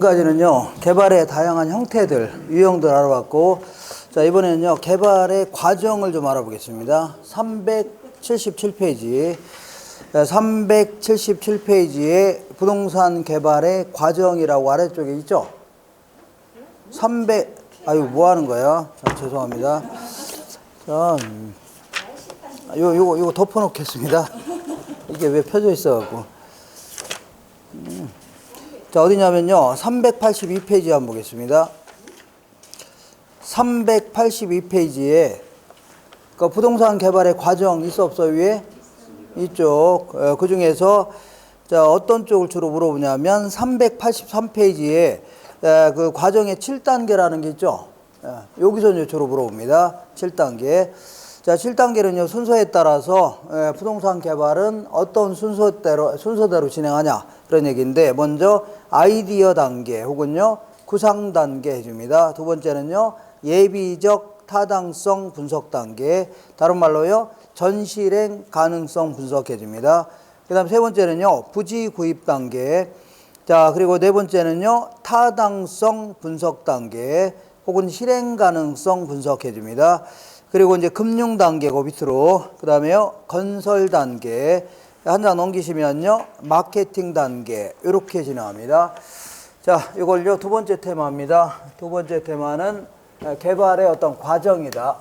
지금까지는요, 개발의 다양한 형태들, 유형들 알아봤고, 자, 이번에는요, 개발의 과정을 좀 알아보겠습니다. 377페이지. 377페이지에 부동산 개발의 과정이라고 아래쪽에 있죠? 아유, 뭐 하는 거예요? 자, 죄송합니다. 자, 요거 덮어놓겠습니다. 이게 왜 펴져 있어갖고. 자, 어디냐면요. 382페이지 한번 보겠습니다. 382페이지에 그 부동산 개발의 과정 있어 없어 위에? 이쪽. 그 중에서 자, 어떤 쪽을 주로 물어보냐면 383페이지에 그 과정의 7단계라는 게 있죠. 여기서 이제 주로 물어봅니다. 7단계. 자, 7단계는요, 순서에 따라서 부동산 개발은 어떤 순서대로 진행하냐, 그런 얘기인데, 먼저 아이디어 단계 혹은요, 구상 단계 해줍니다. 두 번째는요, 예비적 타당성 분석 단계, 다른 말로요, 전실행 가능성 분석해줍니다. 그 다음 세 번째는요, 부지 구입 단계, 자, 그리고 네 번째는요, 타당성 분석 단계, 혹은 실행 가능성 분석해줍니다. 그리고 이제 금융 단계고 밑으로, 그 다음에요, 건설 단계, 한 장 넘기시면요, 마케팅 단계, 이렇게 진행합니다. 자, 이걸요, 두 번째 테마입니다. 두 번째 테마는 개발의 어떤 과정이다.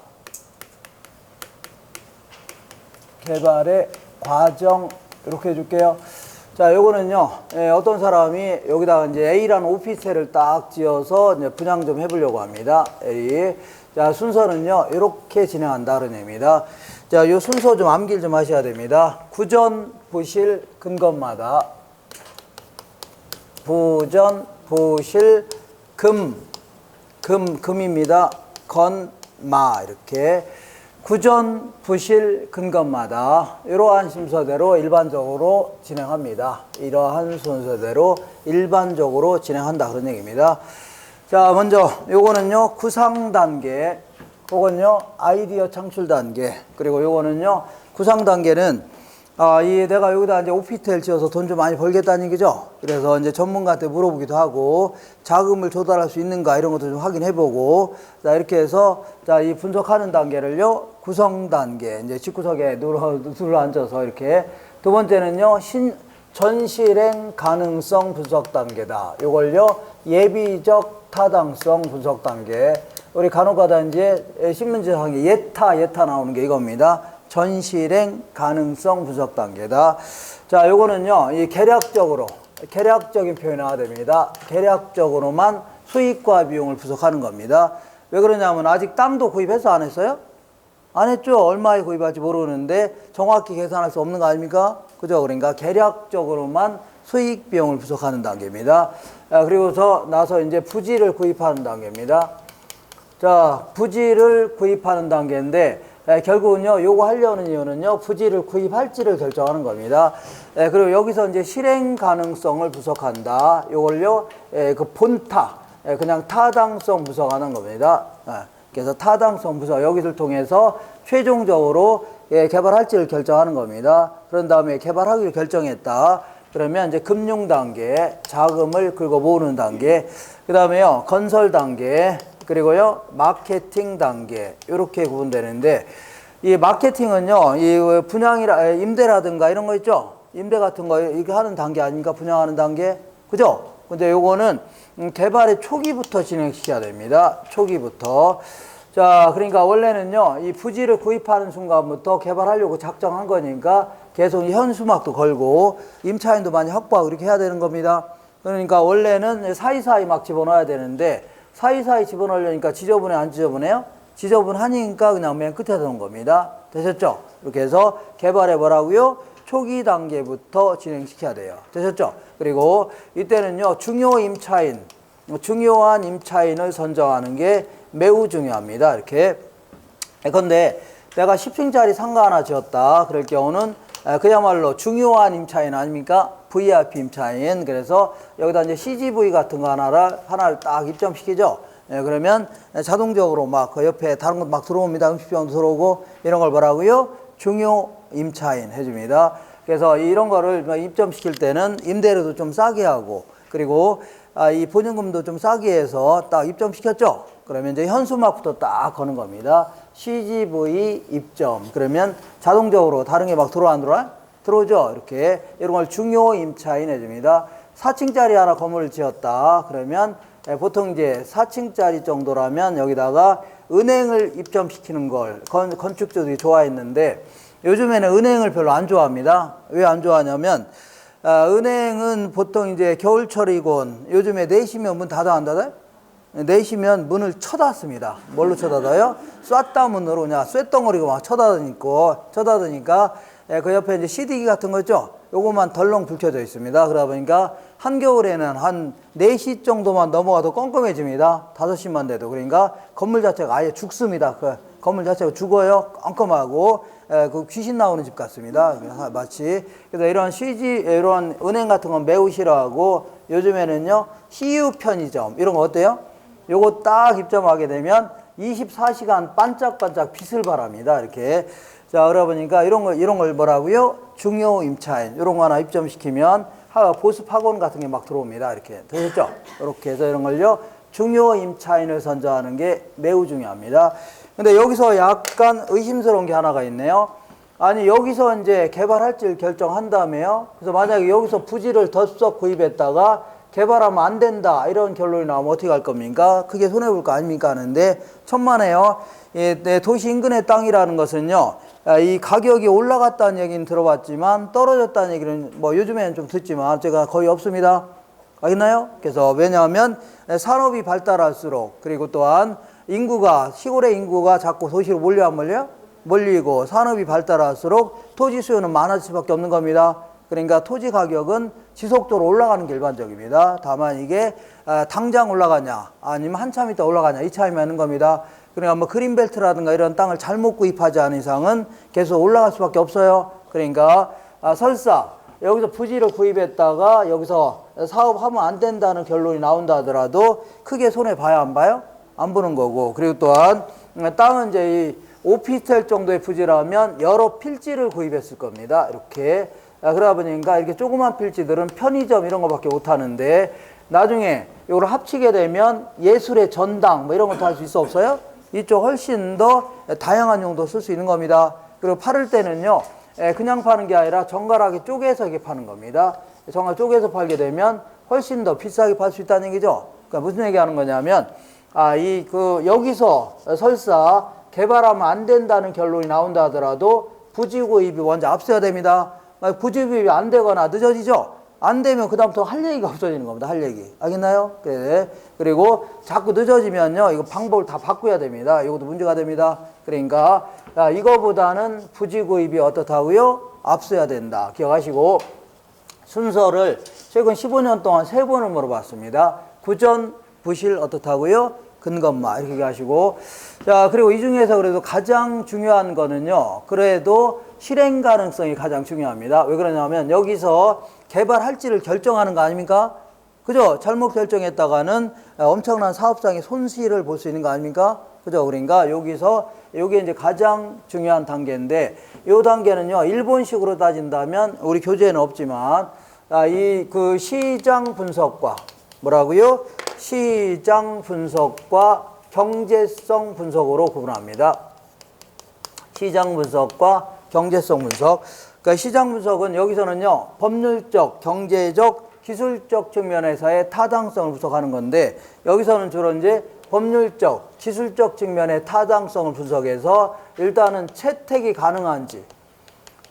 개발의 과정, 이렇게 해줄게요. 자, 요거는요, 어떤 사람이 여기다가 이제 A라는 오피스텔을 딱 지어서 이제 분양 좀 해보려고 합니다. A. 자, 순서는요, 이렇게 진행한다, 그런 의미입니다. 자, 요 순서 좀 암기를 좀 하셔야 됩니다. 부전, 부실, 근검마다. 부전, 부실, 금입니다. 건, 마, 이렇게. 구전, 부실, 근검마다 이러한 순서대로 일반적으로 진행합니다. 이러한 순서대로 일반적으로 진행한다, 그런 얘기입니다. 자, 먼저 요거는요, 구상 단계, 혹은요, 아이디어 창출 단계, 그리고 요거는요, 구상 단계는 내가 여기다 이제 오피스텔 지어서 돈 좀 많이 벌겠다는 얘기죠. 그래서 이제 전문가한테 물어보기도 하고, 자금을 조달할 수 있는가 이런 것도 좀 확인해보고, 자, 이렇게 해서, 자, 이 분석하는 단계를요, 구성 단계, 이제 집구석에 눌러 앉아서 이렇게. 두 번째는요, 전실행 가능성 분석 단계다. 요걸요, 예비적 타당성 분석 단계. 우리 간혹가다 이제 신문지상에 예타 나오는 게 이겁니다. 전실행 가능성 분석 단계다. 자, 요거는요, 이 계략적인 표현이 나와야 됩니다. 계략적으로만 수익과 비용을 분석하는 겁니다. 왜 그러냐면 아직 땅도 구입해서 안 했어요? 안 했죠? 얼마에 구입할지 모르는데 정확히 계산할 수 없는 거 아닙니까? 그죠? 그러니까 계략적으로만 수익 비용을 분석하는 단계입니다. 그리고서 나서 이제 부지를 구입하는 단계입니다. 자, 부지를 구입하는 단계인데, 결국은요, 요거 하려는 이유는요, 부지를 구입할지를 결정하는 겁니다. 그리고 여기서 이제 실행 가능성을 분석한다. 요걸요, 그 본타, 그냥 타당성 분석하는 겁니다. 그래서 타당성 분석, 여기를 통해서 최종적으로 개발할지를 결정하는 겁니다. 그런 다음에 개발하기를 결정했다. 그러면 이제 금융 단계, 자금을 긁어 모으는 단계, 그 다음에요, 건설 단계, 그리고요, 마케팅 단계, 이렇게 구분되는데, 이 마케팅은요, 이 임대라든가 이런 거 있죠? 임대 같은 거 이렇게 하는 단계 아닙니까? 분양하는 단계? 그죠? 근데 요거는 개발의 초기부터 진행시켜야 됩니다. 초기부터. 자, 그러니까 원래는요, 이 부지를 구입하는 순간부터 개발하려고 작정한 거니까 계속 현수막도 걸고 임차인도 많이 확보하고 이렇게 해야 되는 겁니다. 그러니까 원래는 사이사이 막 집어넣어야 되는데 사이사이 집어넣으려니까 지저분해 안 지저분해요? 지저분하니까 그냥 맨 끝에 넣은 겁니다. 되셨죠? 이렇게 해서 개발해 보라고요. 초기 단계부터 진행시켜야 돼요. 되셨죠? 그리고 이때는요, 중요한 임차인을 선정하는 게 매우 중요합니다. 이렇게. 근데 내가 10층짜리 상가 하나 지었다. 그럴 경우는 그야말로 중요한 임차인 아닙니까? VIP 임차인. 그래서 여기다 이제 CGV 같은 거 하나를 딱 입점시키죠. 그러면 자동적으로 막 그 옆에 다른 것도 막 들어옵니다. 음식병도 들어오고 이런 걸 뭐라고요? 중요 임차인 해줍니다. 그래서 이런 거를 입점시킬 때는 임대료도 좀 싸게 하고, 그리고 이 보증금도 좀 싸게 해서 딱 입점시켰죠. 그러면 이제 현수막부터 딱 거는 겁니다. CGV 입점. 그러면 자동적으로 다른 게 막 들어와 안 들어와? 들어오죠. 이렇게 이런 걸 중요 임차인 해줍니다. 4층짜리 하나 건물을 지었다. 그러면 보통 이제 4층짜리 정도라면 여기다가 은행을 입점시키는 걸 건축주들이 좋아했는데 요즘에는 은행을 별로 안 좋아합니다. 왜 안 좋아하냐면 은행은 보통 이제 겨울철이곤 요즘에 4시면 문 닫아 안 닫아요? 4시면 문을 쳐닫습니다. 뭘로 쳐닫아요? 쐈다 문으로 그냥 쇳덩어리가 막 쳐닫으니까 그 옆에 이제 CD기 같은 거 있죠? 요것만 덜렁 불 켜져 있습니다. 그러다 보니까 한겨울에는 한 4시 정도만 넘어가도 껌껌해집니다. 5시만 돼도. 그러니까 건물 자체가 아예 죽습니다. 그 건물 자체가 죽어요. 껌껌하고 그 귀신 나오는 집 같습니다. 마치. 그래서 이런 은행 같은 건 매우 싫어하고 요즘에는요 CU 편의점 이런 거 어때요? 요거 딱 입점하게 되면 24시간 반짝반짝 빛을 발합니다. 이렇게. 자, 그러다 보니까 이런 걸 뭐라고요? 중요 임차인. 이런 거 하나 입점시키면 보습 학원 같은 게 막 들어옵니다. 이렇게. 되셨죠? 이렇게 해서 이런 걸요. 중요 임차인을 선정하는 게 매우 중요합니다. 근데 여기서 약간 의심스러운 게 하나가 있네요. 아니, 여기서 이제 개발할지를 결정한 다음에요. 그래서 만약에 여기서 부지를 덜썩 구입했다가 개발하면 안 된다. 이런 결론이 나오면 어떻게 할 겁니까? 크게 손해볼 거 아닙니까? 하는데 천만에요. 도시 인근의 땅이라는 것은요. 이 가격이 올라갔다는 얘기는 들어봤지만 떨어졌다는 얘기는 뭐 요즘에는 좀 듣지만 제가 거의 없습니다. 알겠나요? 그래서 왜냐하면 산업이 발달할수록 그리고 또한 시골의 인구가 자꾸 도시로 몰려 안 몰려요? 몰리고 산업이 발달할수록 토지 수요는 많아질 수밖에 없는 겁니다. 그러니까 토지 가격은 지속적으로 올라가는 게 일반적입니다. 다만 이게 당장 올라가냐 아니면 한참 있다 올라가냐 이 차이만 있는 겁니다. 그러니까 뭐 그린벨트라든가 이런 땅을 잘못 구입하지 않은 이상은 계속 올라갈 수밖에 없어요. 그러니까 설사 여기서 부지를 구입했다가 여기서 사업하면 안 된다는 결론이 나온다 하더라도 크게 손해 봐야 안 봐요? 안 보는 거고. 그리고 또한 땅은 이제 이 오피스텔 정도의 부지라면 여러 필지를 구입했을 겁니다. 이렇게. 그러다 보니까 이렇게 조그만 필지들은 편의점 이런 거밖에 못 하는데 나중에 이걸 합치게 되면 예술의 전당 뭐 이런 것도 할 수 있어 없어요? 이쪽 훨씬 더 다양한 용도 쓸 수 있는 겁니다. 그리고 팔을 때는요, 그냥 파는 게 아니라 정갈하게 쪼개서 이렇게 파는 겁니다. 정갈 쪼개서 팔게 되면 훨씬 더 비싸게 팔 수 있다는 얘기죠. 그러니까 무슨 얘기 하는 거냐면, 여기서 설사 개발하면 안 된다는 결론이 나온다 하더라도 부지 구입이 먼저 앞서야 됩니다. 부지 구입이 안 되거나 늦어지죠? 안 되면 그다음부터 할 얘기가 없어지는 겁니다. 할 얘기. 알겠나요? 네. 그리고 자꾸 늦어지면요. 이거 방법을 다 바꿔야 됩니다. 이것도 문제가 됩니다. 그러니까 이거보다는 부지 구입이 어떻다고요? 앞서야 된다. 기억하시고 순서를 최근 15년 동안 3번을 물어봤습니다. 구전, 부실 어떻다고요? 근검마 이렇게 하시고 자 그리고 이 중에서 그래도 가장 중요한 거는요. 그래도 실행 가능성이 가장 중요합니다. 왜 그러냐면 여기서 개발할지를 결정하는 거 아닙니까? 그죠? 잘못 결정했다가는 엄청난 사업상의 손실을 볼 수 있는 거 아닙니까? 그죠? 그러니까 요게 이제 가장 중요한 단계인데 요 단계는요. 일본식으로 따진다면 우리 교재에는 없지만 그 시장 분석과 뭐라고요? 시장 분석과 경제성 분석으로 구분합니다. 시장 분석과 경제성 분석. 그러니까 시장 분석은 여기서는요. 법률적, 경제적, 기술적 측면에서의 타당성을 분석하는 건데 여기서는 주로 이제 법률적, 기술적 측면의 타당성을 분석해서 일단은 채택이 가능한지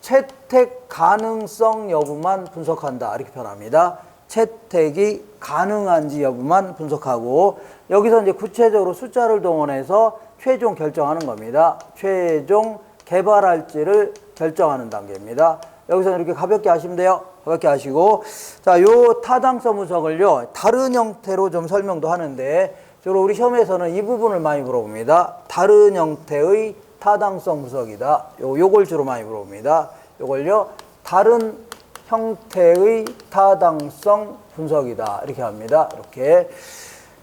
채택 가능성 여부만 분석한다. 이렇게 표현합니다. 채택이 가능한지 여부만 분석하고 여기서 이제 구체적으로 숫자를 동원해서 최종 결정하는 겁니다. 최종 개발할지를 결정하는 단계입니다. 여기서는 이렇게 가볍게 하시면 돼요. 가볍게 하시고 자, 요 타당성 분석을요. 다른 형태로 좀 설명도 하는데 주로 우리 시험에서는 이 부분을 많이 물어봅니다. 다른 형태의 타당성 분석이다. 요걸 주로 많이 물어봅니다. 요걸요. 다른 형태의 타당성 분석이다. 이렇게 합니다. 이렇게.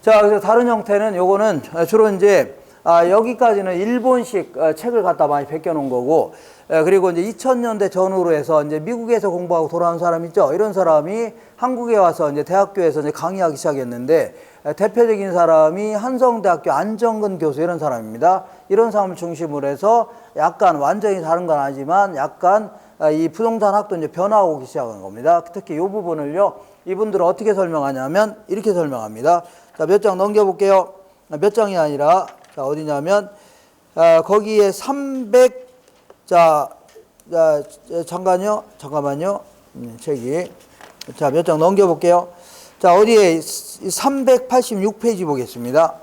자, 그래서 다른 형태는 요거는 주로 이제 여기까지는 일본식 책을 갖다 많이 베껴 놓은 거고 그리고 이제 2000년대 전후로 해서 이제 미국에서 공부하고 돌아온 사람 있죠. 이런 사람이 한국에 와서 이제 대학교에서 이제 강의하기 시작했는데, 대표적인 사람이 한성대학교 안정근 교수 이런 사람입니다. 이런 사람을 중심으로 해서 약간 완전히 다른 건 아니지만 약간 이 부동산 학도 이제 변화가 오기 시작한 겁니다. 특히 이 부분을요, 이분들은 어떻게 설명하냐면 이렇게 설명합니다. 자, 몇 장 넘겨볼게요. 몇 장이 아니라, 자, 어디냐면, 거기에 잠깐만요. 책이. 자, 몇 장 넘겨볼게요. 자, 어디에 386페이지 보겠습니다.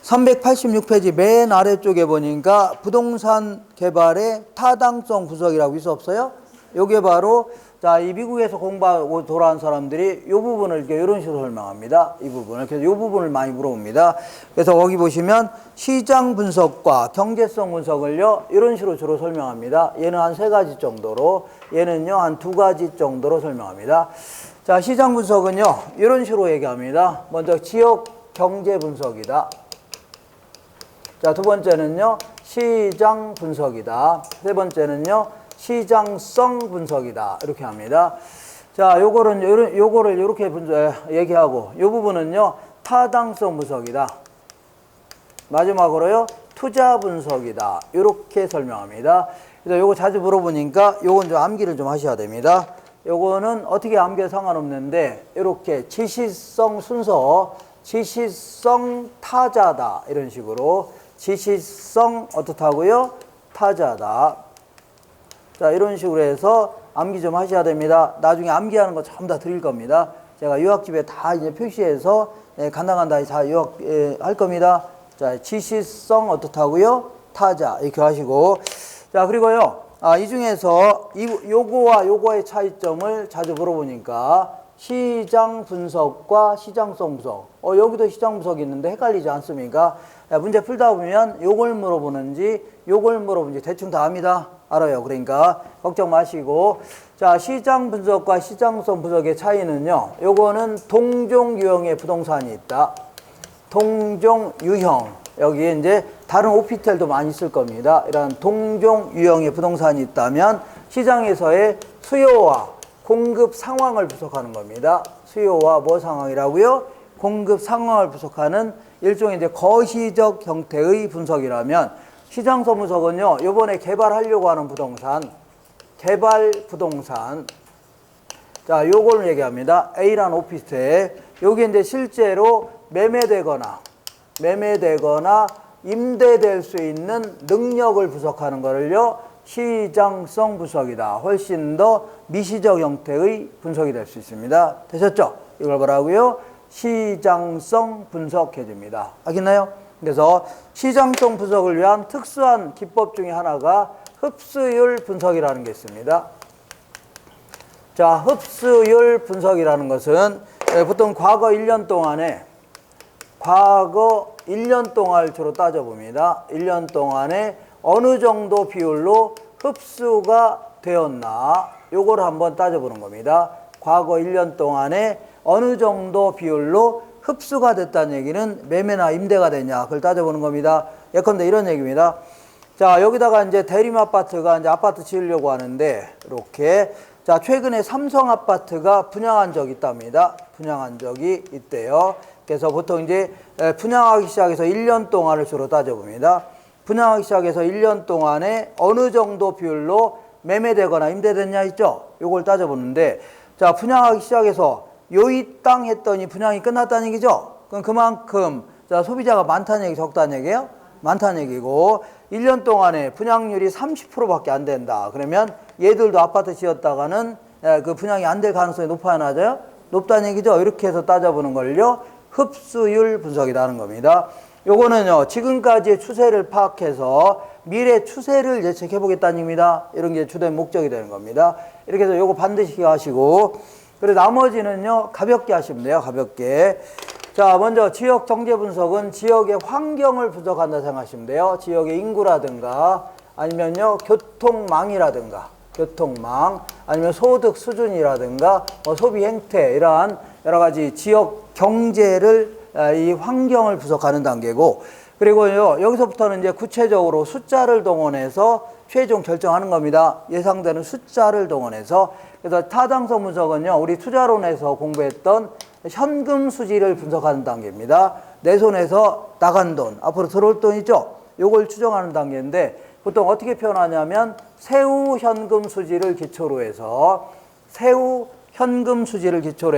386페이지 맨 아래쪽에 보니까 부동산 개발의 타당성 분석이라고 있어 없어요? 요게 바로, 자, 이 미국에서 공부하고 돌아온 사람들이 이 부분을 이렇게 이런 식으로 설명합니다. 이 부분을. 그래서 이 부분을 많이 물어봅니다. 그래서 거기 보시면 시장 분석과 경제성 분석을요, 이런 식으로 주로 설명합니다. 얘는 한 3가지 정도로, 얘는요, 한 2가지 정도로 설명합니다. 자, 시장 분석은요, 이런 식으로 얘기합니다. 먼저 지역 경제 분석이다. 자, 두 번째는요, 시장 분석이다. 세 번째는요, 시장성 분석이다. 이렇게 합니다. 자, 요거를 이렇게 얘기하고, 요 부분은요, 타당성 분석이다. 마지막으로요, 투자 분석이다. 이렇게 설명합니다. 그래서 요거 자주 물어보니까 요건 좀 암기를 좀 하셔야 됩니다. 요거는 어떻게 암기해 상관없는데, 이렇게 지시성 순서, 지시성 타자다. 이런 식으로. 지시성 어떻다고요? 타자다. 자, 이런 식으로 해서 암기 좀 하셔야 됩니다. 나중에 암기하는 거 전부 다 드릴 겁니다. 제가 유학집에 다 이제 표시해서 간당간당히 다 유학할 겁니다. 자, 지시성 어떻다고요? 타자. 이렇게 하시고. 자, 그리고요. 이 중에서 요거와 요거의 차이점을 자주 물어보니까 시장 분석과 시장성 분석. 여기도 시장 분석이 있는데 헷갈리지 않습니까? 문제 풀다 보면 요걸 물어보는지 요걸 물어보는지 대충 다 압니다. 알아요. 그러니까 걱정 마시고. 자, 시장 분석과 시장성 분석의 차이는요. 요거는 동종 유형의 부동산이 있다. 동종 유형. 여기에 이제 다른 오피텔도 많이 있을 겁니다. 이런 동종 유형의 부동산이 있다면 시장에서의 수요와 공급 상황을 분석하는 겁니다. 수요와 뭐 상황이라고요? 공급 상황을 분석하는 일종의 이제 거시적 형태의 분석이라면, 시장성 분석은요, 요번에 개발하려고 하는 부동산, 개발 부동산. 자, 요걸 얘기합니다. A라는 오피스텔. 요게 이제 실제로 매매되거나 임대될 수 있는 능력을 분석하는 거를요, 시장성 분석이다. 훨씬 더 미시적 형태의 분석이 될 수 있습니다. 되셨죠? 이걸 뭐라고요? 시장성 분석해줍니다. 알겠나요? 그래서 시장성 분석을 위한 특수한 기법 중에 하나가 흡수율 분석이라는 게 있습니다. 자, 흡수율 분석이라는 것은 보통 과거 1년 동안을 주로 따져봅니다. 1년 동안에 어느 정도 비율로 흡수가 되었나, 요거를 한번 따져보는 겁니다. 과거 1년 동안에 어느 정도 비율로 흡수가 됐다는 얘기는 매매나 임대가 되냐, 그걸 따져보는 겁니다. 예컨대 이런 얘기입니다. 자, 여기다가 이제 대림 아파트가 이제 아파트 지으려고 하는데, 이렇게. 자, 최근에 삼성 아파트가 분양한 적이 있답니다. 분양한 적이 있대요. 그래서 보통 이제 분양하기 시작해서 1년 동안을 주로 따져봅니다. 분양하기 시작해서 1년 동안에 어느 정도 비율로 매매되거나 임대됐냐 있죠? 요걸 따져보는데, 자, 분양하기 시작해서 요이 땅 했더니 분양이 끝났다는 얘기죠? 그럼 그만큼, 자, 소비자가 많다는 얘기, 적다는 얘기예요? 많다는 얘기고, 1년 동안에 분양률이 30%밖에 안 된다. 그러면 얘들도 아파트 지었다가는 그 분양이 안 될 가능성이 높아야 낮아요? 높다는 얘기죠? 이렇게 해서 따져보는 걸요, 흡수율 분석이라는 겁니다. 요거는요, 지금까지의 추세를 파악해서 미래 추세를 예측해 보겠다는 얘기입니다. 이런 게 주된 목적이 되는 겁니다. 이렇게 해서 요거 반드시 하시고, 그리고 나머지는요, 가볍게 하시면 돼요. 가볍게. 자, 먼저 지역 경제 분석은 지역의 환경을 분석한다 생각하시면 돼요. 지역의 인구라든가 아니면요, 교통망이라든가, 교통망, 아니면 소득 수준이라든가 소비 행태, 이러한 여러 가지 지역 경제를, 이 환경을 분석하는 단계고, 그리고요, 여기서부터는 이제 구체적으로 숫자를 동원해서 최종 결정하는 겁니다. 예상되는 숫자를 동원해서. 그래서 타당성 분석은요, 우리 투자론에서 공부했던 현금 수지를 분석하는 단계입니다. 내 손에서 나간 돈, 앞으로 들어올 돈 있죠? 요걸 추정하는 단계인데 보통 어떻게 표현하냐면 세후 현금 수지를 기초로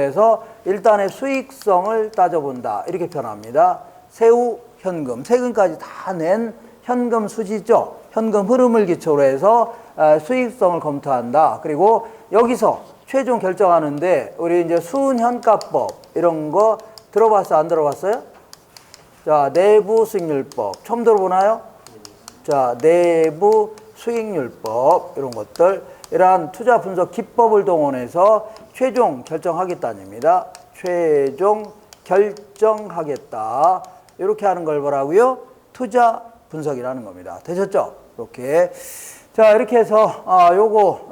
해서 일단의 수익성을 따져본다. 이렇게 표현합니다. 세후 현금, 세금까지 다 낸 현금 수지죠. 현금 흐름을 기초로 해서 수익성을 검토한다. 그리고 여기서 최종 결정하는데 우리 이제 수은현가법 이런 거 들어봤어요? 안 들어봤어요? 자, 내부 수익률법 처음 들어보나요? 자, 내부 수익률법 이런 것들, 이러한 투자 분석 기법을 동원해서 최종 결정하겠다는 겁니다. 최종 결정하겠다. 이렇게 하는 걸 뭐라고요? 투자 분석이라는 겁니다. 되셨죠? 이렇게. 자, 이렇게 해서 요거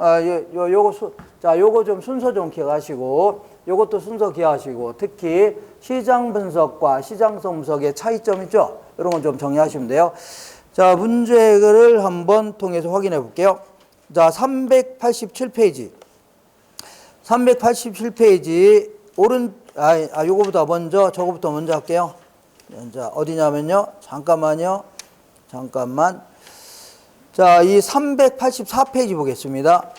좀 순서 좀 기억하시고, 요것도 순서 기억하시고, 특히 시장 분석과 시장성 분석의 차이점 있죠? 이런 건 좀 정리하시면 돼요. 자, 문제를 한번 통해서 확인해 볼게요. 자, 387페이지. 387페이지 요거보다 먼저, 저거부터 먼저 할게요. 자, 어디냐면요. 잠깐만. 자, 이 384페이지 보겠습니다.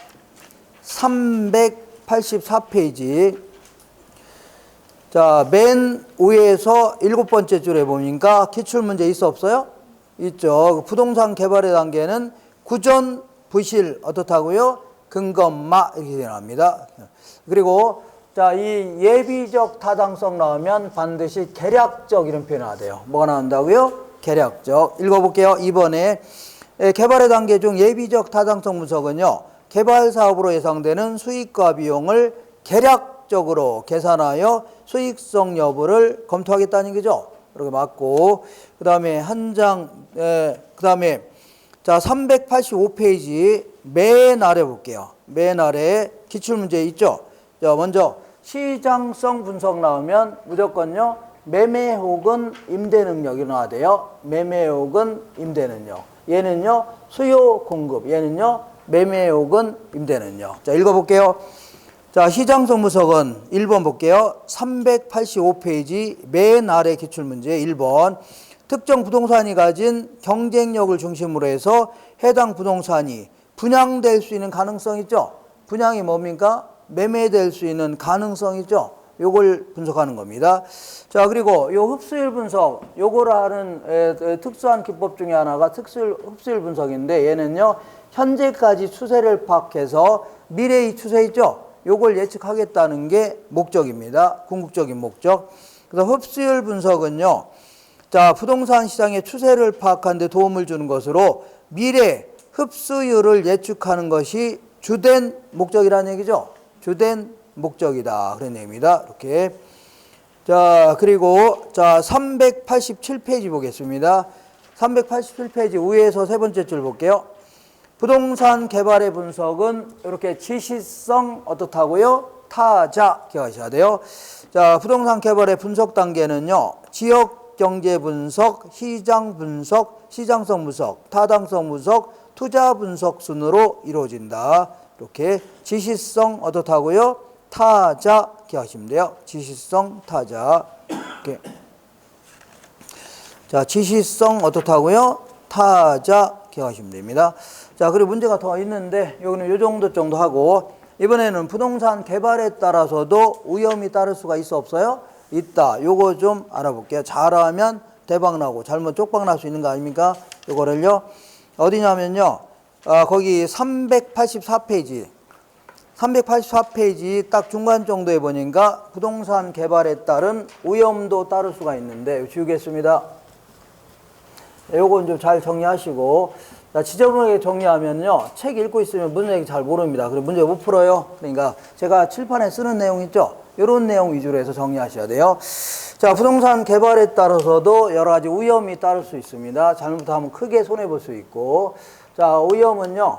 384페이지. 자, 맨 위에서 7번째 줄에 보니까 기출문제 있어 없어요? 있죠. 부동산 개발의 단계는 구전, 부실, 어떻다고요? 근검마, 이렇게 나옵니다. 그리고 자, 이 예비적 타당성 나오면 반드시 계략적 이런 표현이 나와야 돼요. 뭐가 나온다고요? 계략적. 읽어볼게요. 이번에 개발의 단계 중 예비적 타당성 분석은요, 개발 사업으로 예상되는 수익과 비용을 계략적으로 계산하여 수익성 여부를 검토하겠다는 거죠. 이렇게 맞고, 그 다음에 자, 385페이지 맨 아래 볼게요. 맨 아래 기출문제 있죠? 자, 먼저 시장성 분석 나오면 무조건요, 매매 혹은 임대 능력이 나와야 돼요. 매매 혹은 임대 능력. 얘는요, 수요 공급. 얘는요, 매매 혹은 임대 능력. 자, 읽어볼게요. 자, 시장성 분석은 1번 볼게요. 385페이지 맨 아래 기출문제 1번. 특정 부동산이 가진 경쟁력을 중심으로 해서 해당 부동산이 분양될 수 있는 가능성 있죠? 분양이 뭡니까? 매매될 수 있는 가능성 있죠? 요걸 분석하는 겁니다. 자, 그리고 요 흡수율 분석, 요거를 하는 특수한 기법 중에 하나가 흡수율 분석인데, 얘는요, 현재까지 추세를 파악해서 미래의 추세 있죠? 요걸 예측하겠다는 게 목적입니다. 궁극적인 목적. 그래서 흡수율 분석은요, 자, 부동산 시장의 추세를 파악하는 데 도움을 주는 것으로 미래 흡수율을 예측하는 것이 주된 목적이라는 얘기죠. 주된 목적이다. 그런 얘기입니다. 이렇게. 자, 그리고 자, 387페이지 보겠습니다. 387페이지 위에서 세 번째 줄 볼게요. 부동산 개발의 분석은 이렇게 지시성 어떻다고요? 타자 기억하셔야 돼요. 자, 부동산 개발의 분석 단계는요, 지역 경제 분석, 시장 분석, 시장성 분석, 타당성 분석, 투자 분석 순으로 이루어진다. 이렇게 지시성 어떻다고요? 타자 기억하시면 돼요. 지시성 타자. 이렇게. 자, 지시성 어떻다고요? 타자 기억하시면 됩니다. 자, 그리고 문제가 더 있는데 여기는 요 정도 하고, 이번에는 부동산 개발에 따라서도 위험이 따를 수가 있어 없어요? 있다. 요거 좀 알아볼게요. 잘하면 대박 나고 잘못 쪽박 날 수 있는 거 아닙니까? 요거를요. 어디냐면요. 거기 384페이지. 384페이지 딱 중간 정도에 보니까 부동산 개발에 따른 위험도 따를 수가 있는데 지우겠습니다. 요건 좀 잘 정리하시고, 자, 지저분하게 정리하면요, 책 읽고 있으면 문제 잘 모릅니다. 그리고 문제 못 풀어요. 그러니까 제가 칠판에 쓰는 내용 있죠? 이런 내용 위주로 해서 정리하셔야 돼요. 자, 부동산 개발에 따라서도 여러 가지 위험이 따를 수 있습니다. 잘못하면 크게 손해볼 수 있고, 자, 위험은요,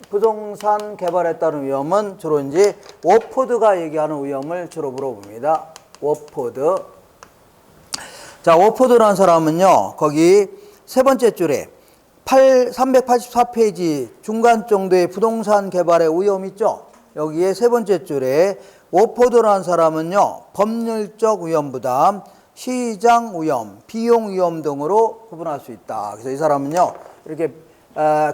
부동산 개발에 따른 위험은 주로 이제 워포드가 얘기하는 위험을 주로 물어봅니다. 워포드. 자, 워포드라는 사람은요, 거기 세 번째 줄에 384페이지 중간 정도의 부동산 개발의 위험 있죠? 여기에 세 번째 줄에 워포드라는 사람은요, 법률적 위험 부담, 시장 위험, 비용 위험 등으로 구분할 수 있다. 그래서 이 사람은요, 이렇게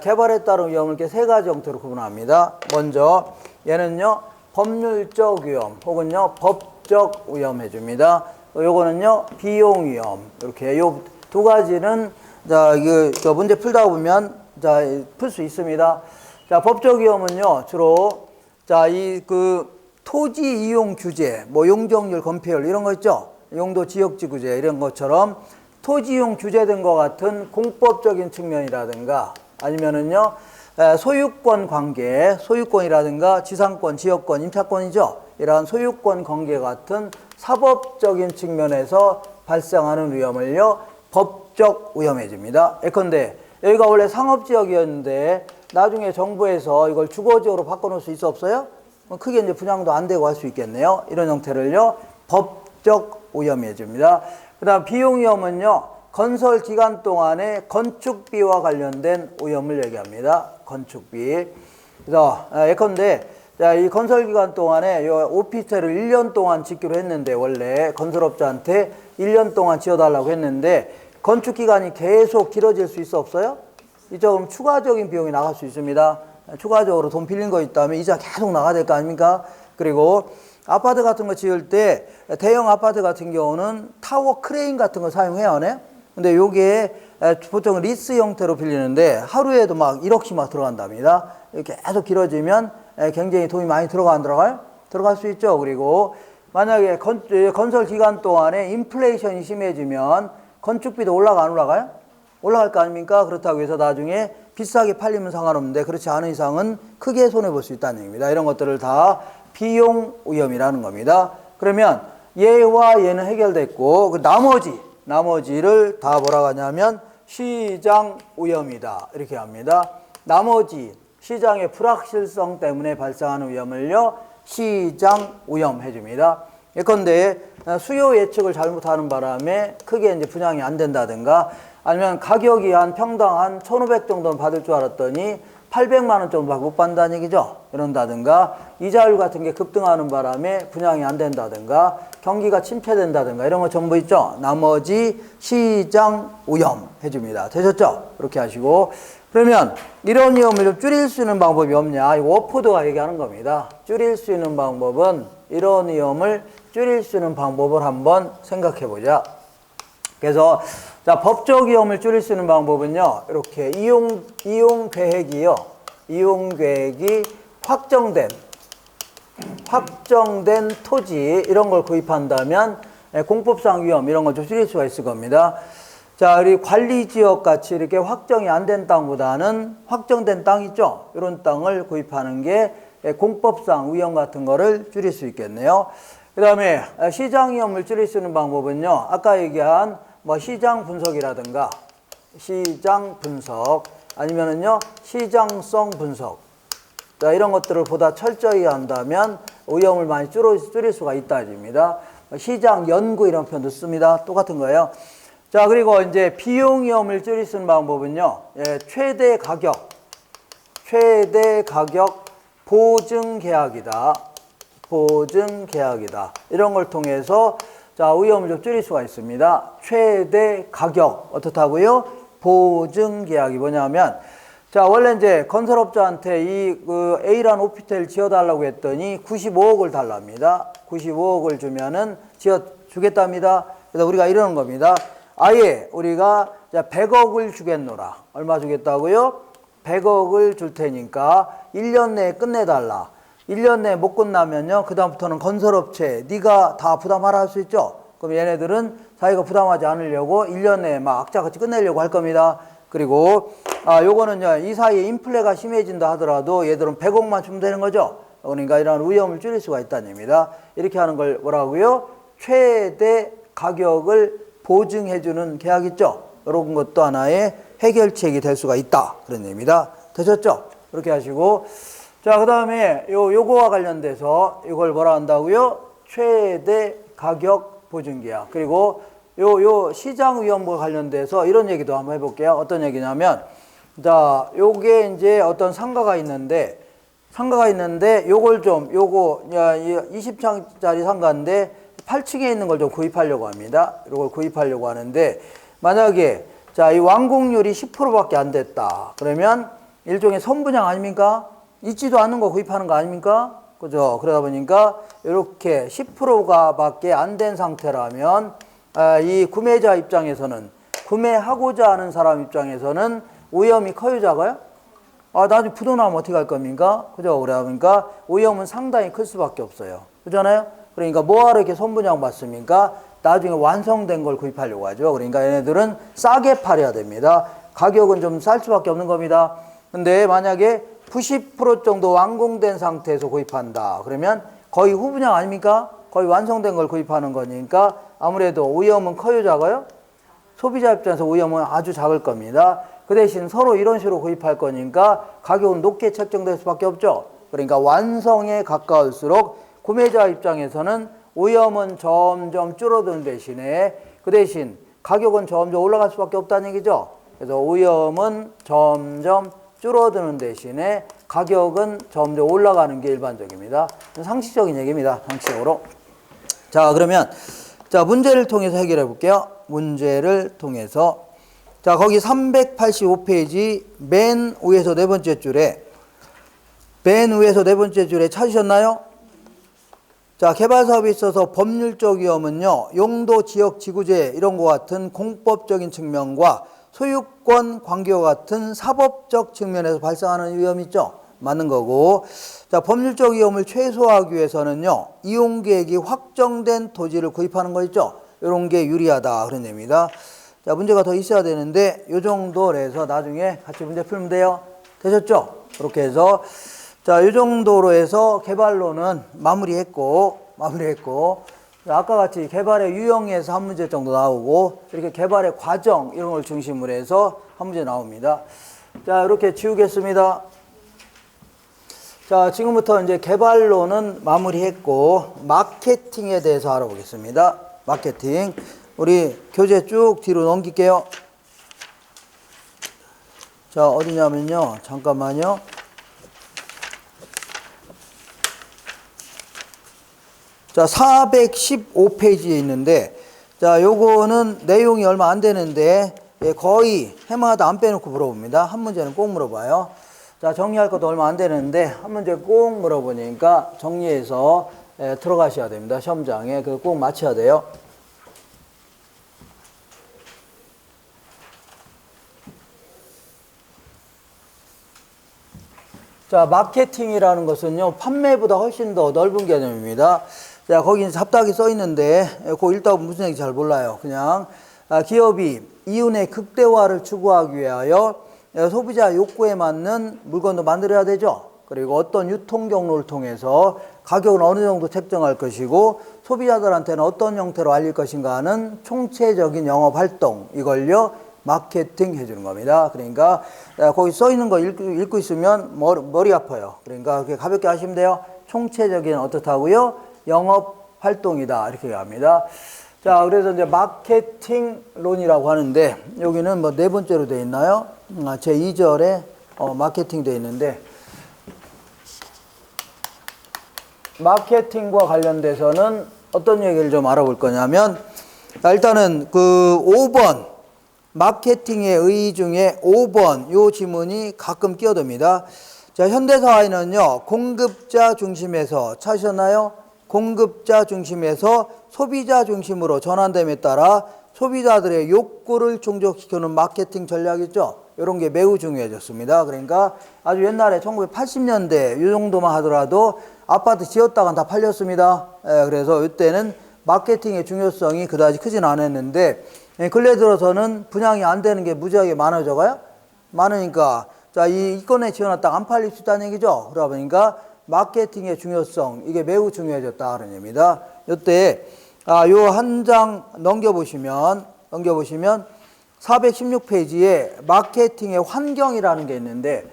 개발에 따른 위험을 이렇게 세 가지 형태로 구분합니다. 먼저 얘는요, 법률적 위험 혹은요, 법적 위험 해줍니다. 요거는요, 비용 위험. 이렇게 요 두 가지는 자, 이거 문제 풀다 보면 자, 풀 수 있습니다. 자, 법적 위험은요, 주로 자, 이 토지 이용 규제, 뭐 용적률, 건폐율 이런 거 있죠? 용도 지역지 규제 이런 것처럼 토지 이용 규제 등과 같은 공법적인 측면이라든가 아니면은요, 소유권 관계, 소유권이라든가 지상권, 지역권, 임차권이죠? 이러한 소유권 관계 같은 사법적인 측면에서 발생하는 위험을요, 법적 위험해집니다. 예컨대 여기가 원래 상업지역이었는데 나중에 정부에서 이걸 주거지역으로 바꿔놓을 수 있어 없어요? 크게 이제 분양도 안 되고 할 수 있겠네요. 이런 형태를요, 법적 위험해집니다. 그 다음 비용 위험은요, 건설 기간 동안에 건축비와 관련된 위험을 얘기합니다. 건축비. 그래서 예컨대 이 건설 기간 동안에 오피스텔을 1년 동안 짓기로 했는데 원래 건설업자한테 1년 동안 지어달라고 했는데 건축 기간이 계속 길어질 수 있어 없어요? 이제 그럼 추가적인 비용이 나갈 수 있습니다. 추가적으로 돈 빌린 거 있다면 이자 계속 나가야 될 거 아닙니까? 그리고 아파트 같은 거 지을 때 대형 아파트 같은 경우는 타워 크레인 같은 거 사용해야 하네? 근데 요게 보통 리스 형태로 빌리는데 하루에도 막 1억씩 막 들어간답니다. 계속 길어지면 굉장히 돈이 많이 들어가 안 들어가요? 들어갈 수 있죠. 그리고 만약에 건설 기간 동안에 인플레이션이 심해지면 건축비도 올라가 안 올라가요? 올라갈 거 아닙니까? 그렇다고 해서 나중에 비싸게 팔리면 상관없는데 그렇지 않은 이상은 크게 손해볼 수 있다는 얘기입니다. 이런 것들을 다 비용 위험이라는 겁니다. 그러면 얘와 얘는 해결됐고 그 나머지를 다 뭐라고 하냐면 시장 위험이다 이렇게 합니다. 나머지 시장의 불확실성 때문에 발생하는 위험을요, 시장 위험 해줍니다. 예컨대 수요 예측을 잘못하는 바람에 크게 이제 분양이 안 된다든가 아니면 가격이 한 평당 한 1,500 정도는 받을 줄 알았더니 800만 원 정도밖에 못 받는다는 얘기죠. 이런다든가 이자율 같은 게 급등하는 바람에 분양이 안 된다든가 경기가 침체된다든가 이런 거 전부 있죠. 나머지 시장 위험 해줍니다. 되셨죠? 그렇게 하시고 그러면 이런 위험을 좀 줄일 수 있는 방법이 없냐? 이거 워포드가 얘기하는 겁니다. 줄일 수 있는 방법은 이런 위험을 줄일 수 있는 방법을 한번 생각해 보자. 그래서 자, 법적 위험을 줄일 수 있는 방법은요, 이렇게 이용 계획이요. 이용 계획이 확정된 토지 이런 걸 구입한다면 공법상 위험 이런 걸 좀 줄일 수가 있을 겁니다. 자, 우리 관리 지역 같이 이렇게 확정이 안 된 땅보다는 확정된 땅 있죠? 이런 땅을 구입하는 게 공법상 위험 같은 거를 줄일 수 있겠네요. 그 다음에 시장 위험을 줄일 수 있는 방법은요, 아까 얘기한 뭐 시장 분석이라든가 시장 분석 아니면은요 시장성 분석 자, 이런 것들을 보다 철저히 한다면 위험을 많이 줄일 수가 있다입니다. 시장 연구 이런 표현도 씁니다. 똑같은 거예요. 자, 그리고 이제 비용 위험을 줄일 수 있는 방법은요, 최대 가격 보증 계약이다. 이런 걸 통해서 자, 위험을 좀 줄일 수가 있습니다. 최대 가격 어떻다고요? 보증 계약이 뭐냐면 자, 원래 이제 건설업자한테 A라는 오피스텔 지어달라고 했더니 95억을 달랍니다. 95억을 주면은 지어주겠답니다. 그래서 우리가 이러는 겁니다. 아예 우리가 100억을 주겠노라. 얼마 주겠다고요? 100억을 줄 테니까 1년 내에 끝내달라. 1년 내에 못 끝나면요, 그 다음부터는 건설업체 네가 다 부담하라 할 수 있죠. 그럼 얘네들은 자기가 부담하지 않으려고 1년 내에 막 악자같이 끝내려고 할 겁니다. 그리고 요거는요, 이 사이에 인플레가 심해진다 하더라도 얘들은 100억만 주면 되는 거죠. 그러니까 이런 위험을 줄일 수가 있다는 얘기입니다. 이렇게 하는 걸 뭐라고요? 최대 가격을 보증해주는 계약 있죠. 이런 것도 하나의 해결책이 될 수가 있다. 그런 얘기입니다. 되셨죠? 그렇게 하시고 자, 그 다음에 요거와 관련돼서 이걸 뭐라 한다고요? 최대 가격 보증 계약. 그리고 요 시장 위험과 관련돼서 이런 얘기도 한번 해볼게요. 어떤 얘기냐면 자, 요게 이제 어떤 상가가 있는데 요걸 좀, 요거 20층짜리 상가인데 8층에 있는 걸 좀 구입하려고 합니다. 이걸 구입하려고 하는데 만약에 자, 이 완공률이 10%밖에 안 됐다. 그러면 일종의 선분양 아닙니까? 있지도 않은 거 구입하는 거 아닙니까? 그죠? 그러다 보니까 이렇게 10%가 밖에 안 된 상태라면 이 구매자 입장에서는 구매하고자 하는 사람 입장에서는 오염이 커요, 작아요? 나중에 부도나면 어떻게 할 겁니까? 그죠? 그러다 보니까 오염은 상당히 클 수밖에 없어요. 그렇잖아요? 그러니까 뭐하러 이렇게 선분양 받습니까? 나중에 완성된 걸 구입하려고 하죠. 그러니까 얘네들은 싸게 팔아야 됩니다. 가격은 좀 쌀 수밖에 없는 겁니다. 근데 만약에 90% 정도 완공된 상태에서 구입한다. 그러면 거의 후분양 아닙니까? 거의 완성된 걸 구입하는 거니까 아무래도 오염은 커요, 작아요? 소비자 입장에서 오염은 아주 작을 겁니다. 그 대신 서로 이런 식으로 구입할 거니까 가격은 높게 책정될 수밖에 없죠. 그러니까 완성에 가까울수록 구매자 입장에서는 오염은 점점 줄어드는 대신에 그 대신 가격은 점점 올라갈 수밖에 없다는 얘기죠. 그래서 오염은 점점 줄어드는 대신에 가격은 점점 올라가는 게 일반적입니다. 상식적인 얘기입니다. 상식적으로. 자, 그러면 자, 문제를 통해서 해결해 볼게요. 문제를 통해서. 자, 거기 385페이지 맨 위에서 네 번째 줄에 찾으셨나요? 자, 개발 사업에 있어서 법률적 위험은요, 용도, 지역, 지구재 이런 것 같은 공법적인 측면과 소유권 관계와 같은 사법적 측면에서 발생하는 위험이 있죠. 맞는 거고. 자, 법률적 위험을 최소화하기 위해서는요, 이용 계획이 확정된 토지를 구입하는 거 있죠. 이런 게 유리하다 그런 얘기입니다. 자, 문제가 더 있어야 되는데 요 정도로 해서 나중에 같이 문제 풀면 돼요. 되셨죠? 그렇게 해서 자, 요 정도로 해서 개발론은 마무리했고 아까 같이 개발의 유형에서 한 문제 정도 나오고 이렇게 개발의 과정 이런 걸 중심으로 해서 한 문제 나옵니다. 자, 이렇게 지우겠습니다. 자, 지금부터 이제 개발론은 마무리했고 마케팅에 대해서 알아보겠습니다. 마케팅. 우리 교재 쭉 뒤로 넘길게요. 자, 어디냐면요. 잠깐만요. 자, 415페이지에 있는데, 자, 요거는 내용이 얼마 안 되는데, 거의 해마다 안 빼놓고 물어봅니다. 한 문제는 꼭 물어봐요. 자, 정리할 것도 얼마 안 되는데, 한 문제 꼭 물어보니까 정리해서 들어가셔야 됩니다. 시험장에. 그거 꼭 맞춰야 돼요. 자, 마케팅이라는 것은요, 판매보다 훨씬 더 넓은 개념입니다. 자, 거기 잡다하게 써 있는데, 그거 읽다 보면 무슨 얘기인지 잘 몰라요. 그냥, 기업이 이윤의 극대화를 추구하기 위하여 소비자 욕구에 맞는 물건도 만들어야 되죠. 그리고 어떤 유통 경로를 통해서 가격은 어느 정도 책정할 것이고, 소비자들한테는 어떤 형태로 알릴 것인가 하는 총체적인 영업 활동, 이걸요, 마케팅 해주는 겁니다. 그러니까 거기 써 있는 거 읽고 있으면 머리 아파요. 그러니까 그렇게 가볍게 하시면 돼요. 총체적인 어떻다고요? 영업 활동이다. 이렇게 합니다. 자, 그래서 이제 마케팅론이라고 하는데 여기는 뭐 네 번째로 되어 있나요? 제 2절에 마케팅 되어 있는데 마케팅과 관련돼서는 어떤 얘기를 좀 알아볼 거냐면 일단은 그 5번 마케팅의 의의 중에 5번 요 지문이 가끔 끼어듭니다. 자, 현대사회는요, 공급자 중심에서 찾으셨나요? 공급자 중심에서 소비자 중심으로 전환됨에 따라 소비자들의 욕구를 충족시키는 마케팅 전략이죠. 이런 게 매우 중요해졌습니다. 그러니까 아주 옛날에 1980년대 이 정도만 하더라도 아파트 지었다간 다 팔렸습니다. 그래서 이때는 마케팅의 중요성이 그다지 크진 않았는데 근래 들어서는 분양이 안 되는 게 무지하게 많아져가요? 많으니까 자, 이 건에 지어놨다가 안 팔릴 수 있다는 얘기죠. 그러다 보니까 마케팅의 중요성 이게 매우 중요해졌다 그런 얘기입니다. 이때 요 한 장 넘겨보시면 416페이지에 마케팅의 환경이라는 게 있는데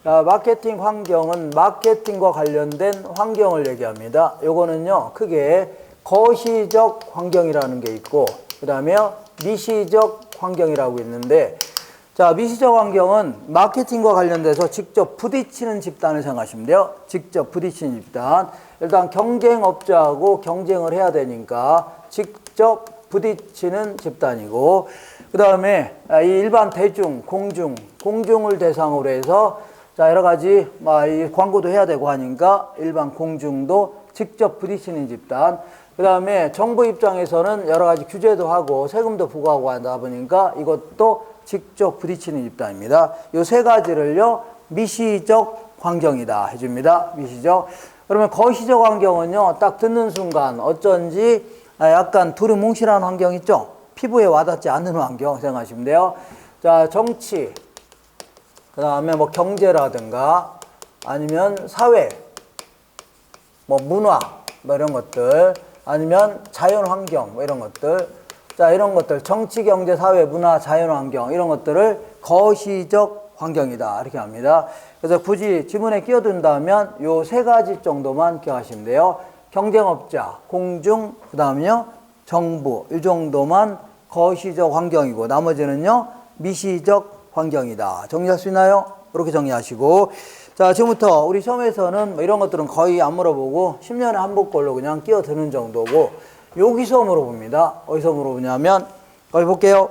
마케팅 환경은 마케팅과 관련된 환경을 얘기합니다. 요거는요 크게 거시적 환경이라는 게 있고 그 다음에 미시적 환경이라고 있는데 자, 미시적 환경은 마케팅과 관련돼서 직접 부딪히는 집단을 생각하시면 돼요. 직접 부딪히는 집단. 일단 경쟁업자하고 경쟁을 해야 되니까 직접 부딪히는 집단이고, 그 다음에 이 일반 대중, 공중을 대상으로 해서 자, 여러 가지 이 광고도 해야 되고 하니까 일반 공중도 직접 부딪히는 집단. 그 다음에 정부 입장에서는 여러 가지 규제도 하고 세금도 부과하고 하다 보니까 이것도 직접 부딪히는 집단입니다. 이 세 가지를요, 미시적 환경이다 해줍니다. 미시적. 그러면 거시적 환경은요, 딱 듣는 순간 어쩐지 약간 두루뭉실한 환경 있죠? 피부에 와닿지 않는 환경 생각하시면 돼요. 자, 정치, 그 다음에 뭐 경제라든가 아니면 사회, 뭐 문화, 뭐 이런 것들, 아니면 자연환경, 뭐 이런 것들. 자, 이런 것들, 정치, 경제, 사회, 문화, 자연환경, 이런 것들을 거시적 환경이다. 이렇게 합니다. 그래서 굳이 지문에 끼어든다면 요 세 가지 정도만 기억하시면 돼요. 경쟁업자, 공중, 그 다음에요, 정부, 이 정도만 거시적 환경이고, 나머지는요, 미시적 환경이다. 정리할 수 있나요? 이렇게 정리하시고. 자, 지금부터 우리 시험에서는 뭐 이런 것들은 거의 안 물어보고 10년에 한 번 걸로 그냥 끼어드는 정도고, 여기서 물어봅니다. 어디서 물어보냐면, 거기 볼게요.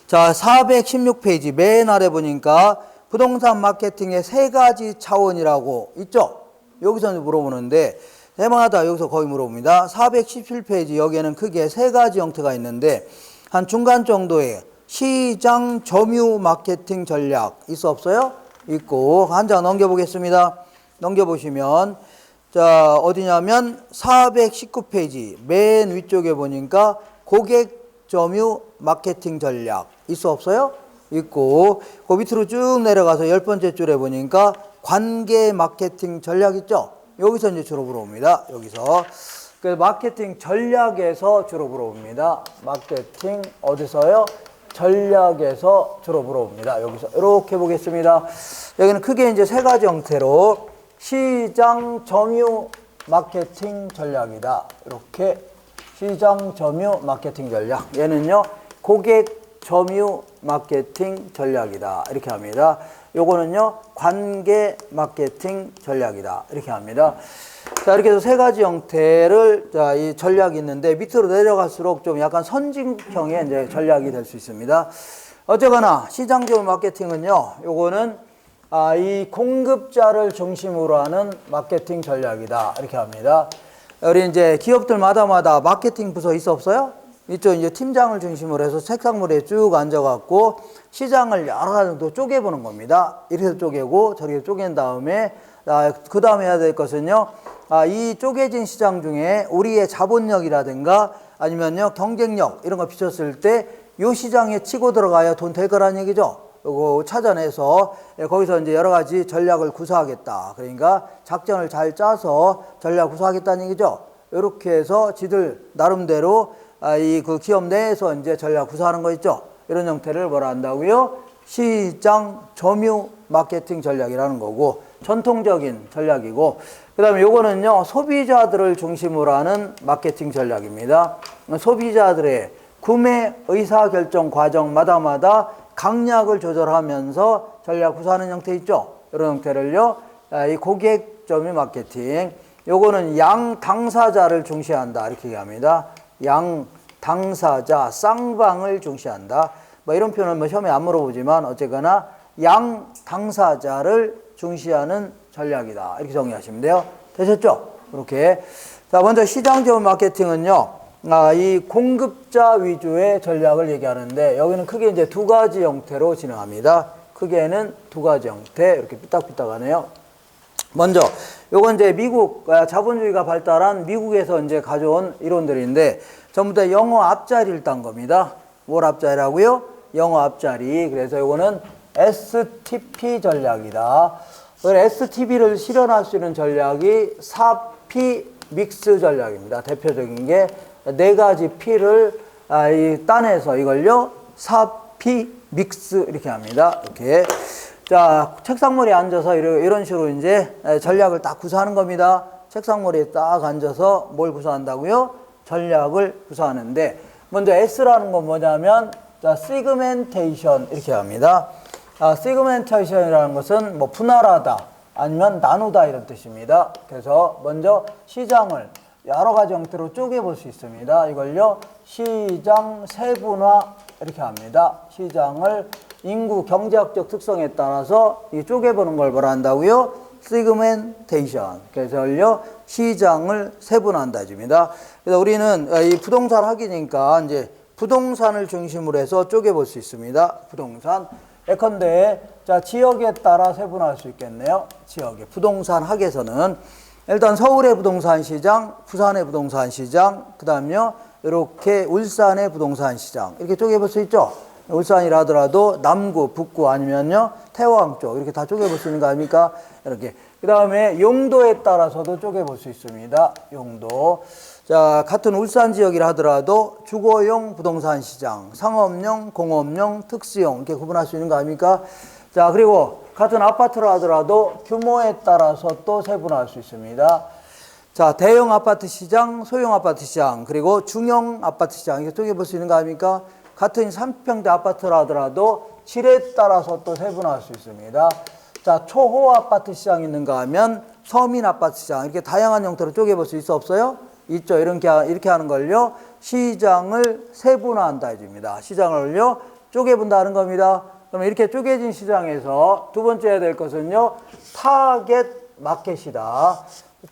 자, 416페이지 맨 아래 보니까 부동산 마케팅의 세 가지 차원이라고 있죠? 여기서 물어보는데, 해마다 여기서 거의 물어봅니다. 417페이지 여기에는 크게 세 가지 형태가 있는데, 한 중간 정도의 시장 점유 마케팅 전략 있어 없어요? 있고, 한 장 넘겨보겠습니다. 넘겨보시면, 자, 어디냐면 419페이지 맨 위쪽에 보니까 고객 점유 마케팅 전략 있어 없어요? 있고, 그 밑으로 쭉 내려가서 10번째 줄에 보니까 관계 마케팅 전략 있죠? 여기서 이제 주로 물어봅니다. 여기서. 그 마케팅 전략에서 주로 물어봅니다. 마케팅 어디서요? 전략에서 주로 물어봅니다. 여기서 이렇게 보겠습니다. 여기는 크게 이제 세 가지 형태로 시장 점유 마케팅 전략이다. 이렇게 시장 점유 마케팅 전략. 얘는요, 고객 점유 마케팅 전략이다. 이렇게 합니다. 요거는요, 관계 마케팅 전략이다. 이렇게 합니다. 자, 이렇게 해서 세 가지 형태를, 자, 이 전략이 있는데 밑으로 내려갈수록 좀 약간 선진형의 이제 전략이 될 수 있습니다. 어쨌거나 시장 점유 마케팅은요, 요거는 이 공급자를 중심으로 하는 마케팅 전략이다. 이렇게 합니다. 우리 이제 기업들마다 마케팅 부서 있어 없어요? 이쪽 이제 팀장을 중심으로 해서 책상물에 쭉 앉아갖고 시장을 여러 가지로 쪼개보는 겁니다. 이렇게 쪼개고 저렇게 쪼갠 다음에 그 다음에 해야 될 것은요, 이 쪼개진 시장 중에 우리의 자본력이라든가 아니면요 경쟁력 이런 거 비쳤을 때 이 시장에 치고 들어가야 돈 될 거란 얘기죠. 요거 찾아내서 거기서 이제 여러 가지 전략을 구사하겠다. 그러니까 작전을 잘 짜서 전략 구사하겠다는 얘기죠. 이렇게 해서 지들 나름대로 이 그 기업 내에서 이제 전략 구사하는 거 있죠. 이런 형태를 뭐라 한다고요? 시장 점유 마케팅 전략이라는 거고, 전통적인 전략이고, 그 다음에 요거는요, 소비자들을 중심으로 하는 마케팅 전략입니다. 소비자들의 구매 의사결정 과정마다 강약을 조절하면서 전략 구사하는 형태 있죠. 이런 형태를요, 이 고객 점유 마케팅. 요거는 양 당사자를 중시한다. 이렇게 얘기합니다. 양 당사자, 쌍방을 중시한다. 뭐 이런 표현을 뭐 시험에 안 물어보지만 어쨌거나 양 당사자를 중시하는 전략이다. 이렇게 정리하시면 돼요. 되셨죠? 이렇게. 자, 먼저 시장 점유 마케팅은요, 이 공급자 위주의 전략을 얘기하는데 여기는 크게 이제 두 가지 형태로 진행합니다. 크게는 두 가지 형태. 이렇게 삐딱삐딱하네요. 먼저 요건 이제 미국 자본주의가 발달한 미국에서 이제 가져온 이론들인데 전부 다 영어 앞자리를 딴 겁니다. 뭘 앞자리라고요? 영어 앞자리. 그래서 요거는 STP 전략이다. STP를 실현할 수 있는 전략이 4P 믹스 전략입니다. 대표적인 게 네 가지 P를 따내서 이걸요 4P 믹스 이렇게 합니다. 이렇게. 자, 책상머리에 앉아서 이런 식으로 이제 전략을 딱 구사하는 겁니다. 책상머리에 딱 앉아서 뭘 구사한다고요? 전략을 구사하는데, 먼저 S라는 건 뭐냐면 자, 시그멘테이션 이렇게 합니다. 시그멘테이션이라는 것은 뭐 분할하다 아니면 나누다 이런 뜻입니다. 그래서 먼저 시장을 여러 가지 형태로 쪼개볼 수 있습니다. 이걸요, 시장 세분화 이렇게 합니다. 시장을 인구 경제학적 특성에 따라서 이 쪼개보는 걸 뭐라 한다고요? 시그멘테이션. 그래서요, 시장을 세분화한다 줍니다. 그래서 우리는 이 부동산 학이니까 이제 부동산을 중심으로 해서 쪼개볼 수 있습니다. 부동산. 예컨대 자, 지역에 따라 세분화할 수 있겠네요. 지역에. 부동산 학에서는 일단 서울의 부동산 시장, 부산의 부동산 시장, 그 다음요, 이렇게 울산의 부동산 시장. 이렇게 쪼개볼 수 있죠? 울산이라 하더라도 남구, 북구 아니면요, 태화강 쪽. 이렇게 다 쪼개볼 수 있는 거 아닙니까? 이렇게. 그 다음에 용도에 따라서도 쪼개볼 수 있습니다. 용도. 자, 같은 울산 지역이라 하더라도 주거용 부동산 시장, 상업용, 공업용, 특수용. 이렇게 구분할 수 있는 거 아닙니까? 자, 그리고 같은 아파트라 하더라도 규모에 따라서 또 세분화할 수 있습니다. 자, 대형 아파트 시장, 소형 아파트 시장, 그리고 중형 아파트 시장. 이렇게 쪼개볼 수 있는 거 아닙니까? 같은 30평대 아파트라 하더라도 질에 따라서 또 세분화할 수 있습니다. 자, 초호 아파트 시장 있는가 하면 서민 아파트 시장. 이렇게 다양한 형태로 쪼개볼 수 있어 없어요? 있죠. 이렇게 하는 걸요, 시장을 세분화한다 해줍니다. 시장을요, 쪼개본다는 겁니다. 그러면 이렇게 쪼개진 시장에서 두 번째 해야 될 것은요, 타겟 마켓이다.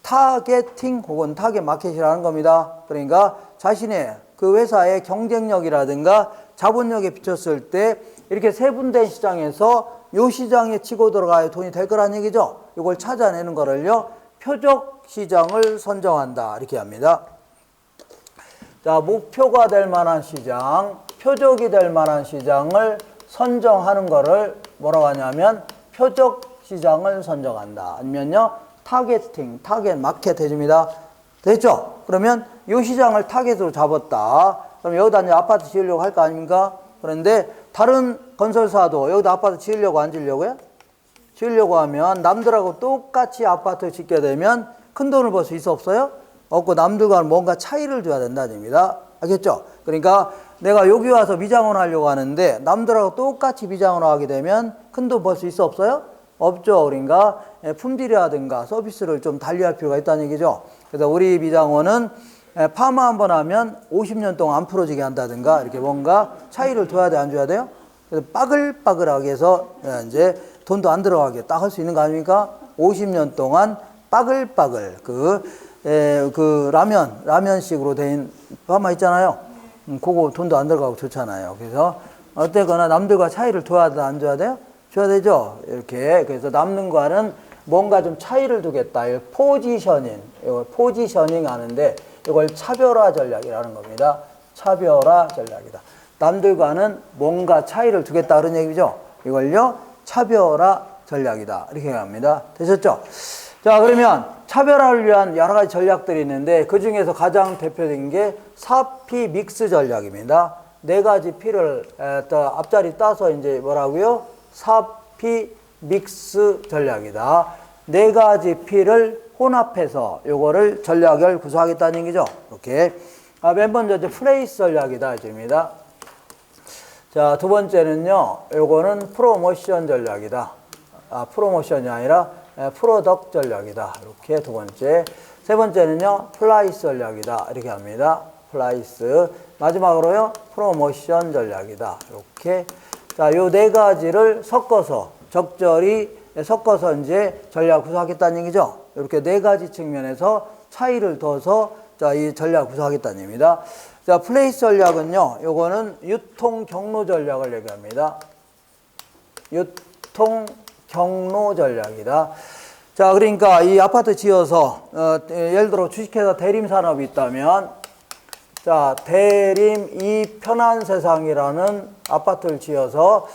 타겟팅 혹은 타겟 마켓이라는 겁니다. 그러니까 자신의 그 회사의 경쟁력이라든가 자본력에 비쳤을 때 이렇게 세분된 시장에서 요 시장에 치고 들어가야 돈이 될 거란 얘기죠. 이걸 찾아내는 거를요, 표적 시장을 선정한다 이렇게 합니다. 자, 목표가 될 만한 시장, 표적이 될 만한 시장을 선정하는 거를 뭐라고 하냐면 표적 시장을 선정한다. 아니면요, 타겟팅, 타겟 마켓 해줍니다. 됐죠? 그러면 이 시장을 타겟으로 잡았다. 그럼 여기다 이제 아파트 지으려고 할 거 아닙니까? 그런데 다른 건설사도 여기다 아파트 지으려고 안 지으려고요? 지으려고 하면 남들하고 똑같이 아파트 짓게 되면 큰 돈을 벌 수 있어 없어요? 없고 남들과는 뭔가 차이를 줘야 된다는 얘기입니다. 알겠죠? 그러니까 내가 여기 와서 미장원 하려고 하는데 남들하고 똑같이 미장원 하게 되면 큰 돈 벌 수 있어 없어요? 없죠. 그러니까 품질이라든가 서비스를 좀 달리할 필요가 있다는 얘기죠. 그래서 우리 미장원은 파마 한번 하면 50년 동안 안 풀어지게 한다든가 이렇게 뭔가 차이를 줘야 돼, 안 줘야 돼요? 그래서 빠글빠글하게 해서 이제 돈도 안 들어가게 딱 할 수 있는 거 아닙니까? 50년 동안 빠글빠글 그 라면식으로 된 파마 있잖아요. 그거 돈도 안 들어가고 좋잖아요. 그래서 어쨌거나 남들과 차이를 줘야 돼, 안 줘야 돼요? 줘야 되죠. 이렇게. 그래서 남는 거는 뭔가 좀 차이를 두겠다. 포지셔닝 하는데 이걸 차별화 전략이라는 겁니다. 차별화 전략이다. 남들과는 뭔가 차이를 두겠다 그런 얘기죠. 이걸요, 차별화 전략이다 이렇게 합니다. 되셨죠? 자, 그러면 차별화를 위한 여러 가지 전략들이 있는데 그 중에서 가장 대표적인 게 4P 믹스 전략입니다. 네 가지 P를 앞자리 따서 이제 뭐라고요? 4P 믹스 전략이다. 네 가지 P를 혼합해서 요거를 전략을 구사하겠다는 얘기죠. 이렇게. 맨 번째 플레이스 전략이다 해줍니다. 자, 두 번째는요, 요거는 프로모션 전략이다. 프로모션이 아니라 프로덕트 전략이다. 이렇게 두 번째. 세 번째는요, 플라이스 전략이다. 이렇게 합니다. 플라이스. 마지막으로요, 프로모션 전략이다. 이렇게. 자, 요 네 가지를 섞어서 적절히 섞어서 이제 전략 구사하겠다는 얘기죠. 이렇게 네 가지 측면에서 차이를 둬서 자, 이 전략 구사하겠다는 얘기입니다. 자, 플레이스 전략은요, 요거는 유통 경로 전략을 얘기합니다. 유통 경로 전략이다. 자, 그러니까 이 아파트 지어서 예를 들어 주식회사 대림 산업이 있다면, 자, 대림 이 편한 세상이라는 아파트를 지어서